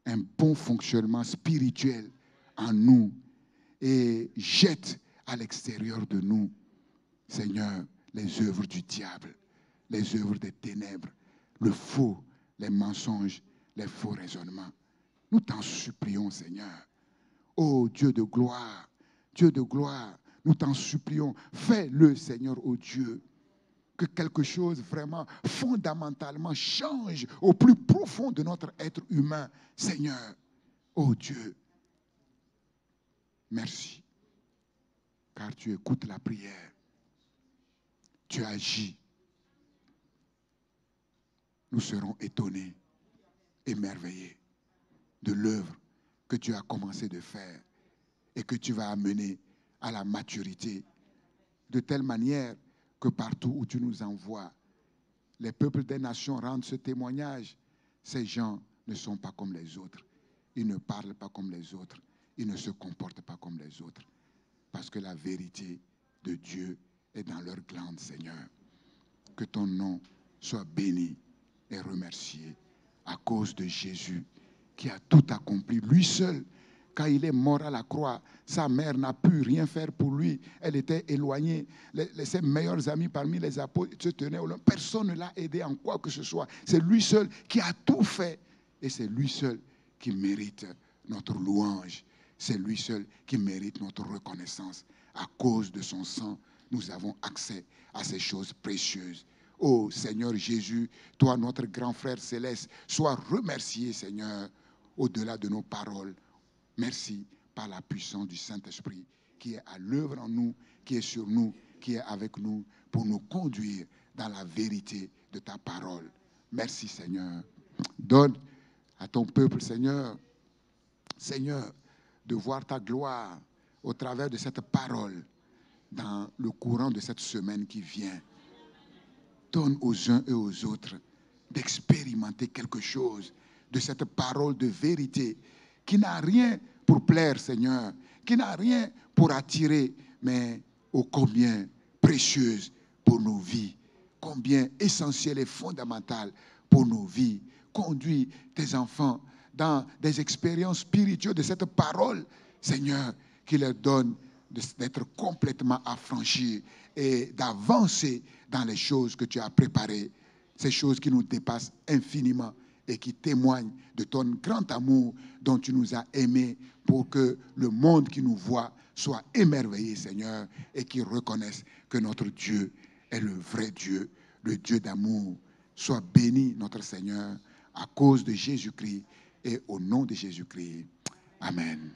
un bon fonctionnement spirituel en nous et jette à l'extérieur de nous, Seigneur, les œuvres du diable, les œuvres des ténèbres, le faux, les mensonges, les faux raisonnements. Nous t'en supplions, Seigneur. Ô Dieu de gloire, nous t'en supplions, fais-le, Seigneur, ô Dieu, que quelque chose vraiment fondamentalement change au plus profond de notre être humain, Seigneur, ô Dieu. Merci, car tu écoutes la prière, tu agis. Nous serons étonnés, émerveillés de l'œuvre que tu as commencé de faire et que tu vas amener à la maturité, de telle manière que partout où tu nous envoies, les peuples des nations rendent ce témoignage. Ces gens ne sont pas comme les autres. Ils ne parlent pas comme les autres. Ils ne se comportent pas comme les autres. Parce que la vérité de Dieu est dans leurs glandes, Seigneur. Que ton nom soit béni et remercié à cause de Jésus qui a tout accompli, lui seul. Quand il est mort à la croix, sa mère n'a pu rien faire pour lui. Elle était éloignée. Ses meilleurs amis parmi les apôtres se tenaient au loin. Personne ne l'a aidé en quoi que ce soit. C'est lui seul qui a tout fait. Et c'est lui seul qui mérite notre louange. C'est lui seul qui mérite notre reconnaissance. À cause de son sang, nous avons accès à ces choses précieuses. Ô Seigneur Jésus, toi, notre grand frère céleste, sois remercié, Seigneur, au-delà de nos paroles. Merci par la puissance du Saint-Esprit qui est à l'œuvre en nous, qui est sur nous, qui est avec nous pour nous conduire dans la vérité de ta parole. Merci Seigneur. Donne à ton peuple, Seigneur, de voir ta gloire au travers de cette parole dans le courant de cette semaine qui vient. Donne aux uns et aux autres d'expérimenter quelque chose de cette parole de vérité qui n'a rien pour plaire, Seigneur, qui n'a rien pour attirer, mais ô combien précieuse pour nos vies, combien essentielle et fondamentale pour nos vies. Conduis tes enfants dans des expériences spirituelles de cette parole, Seigneur, qui leur donne d'être complètement affranchis et d'avancer dans les choses que tu as préparées, ces choses qui nous dépassent infiniment et qui témoignent de ton grand amour dont tu nous as aimés pour que le monde qui nous voit soit émerveillé, Seigneur, et qui reconnaisse que notre Dieu est le vrai Dieu, le Dieu d'amour. Sois béni, notre Seigneur, à cause de Jésus-Christ et au nom de Jésus-Christ. Amen.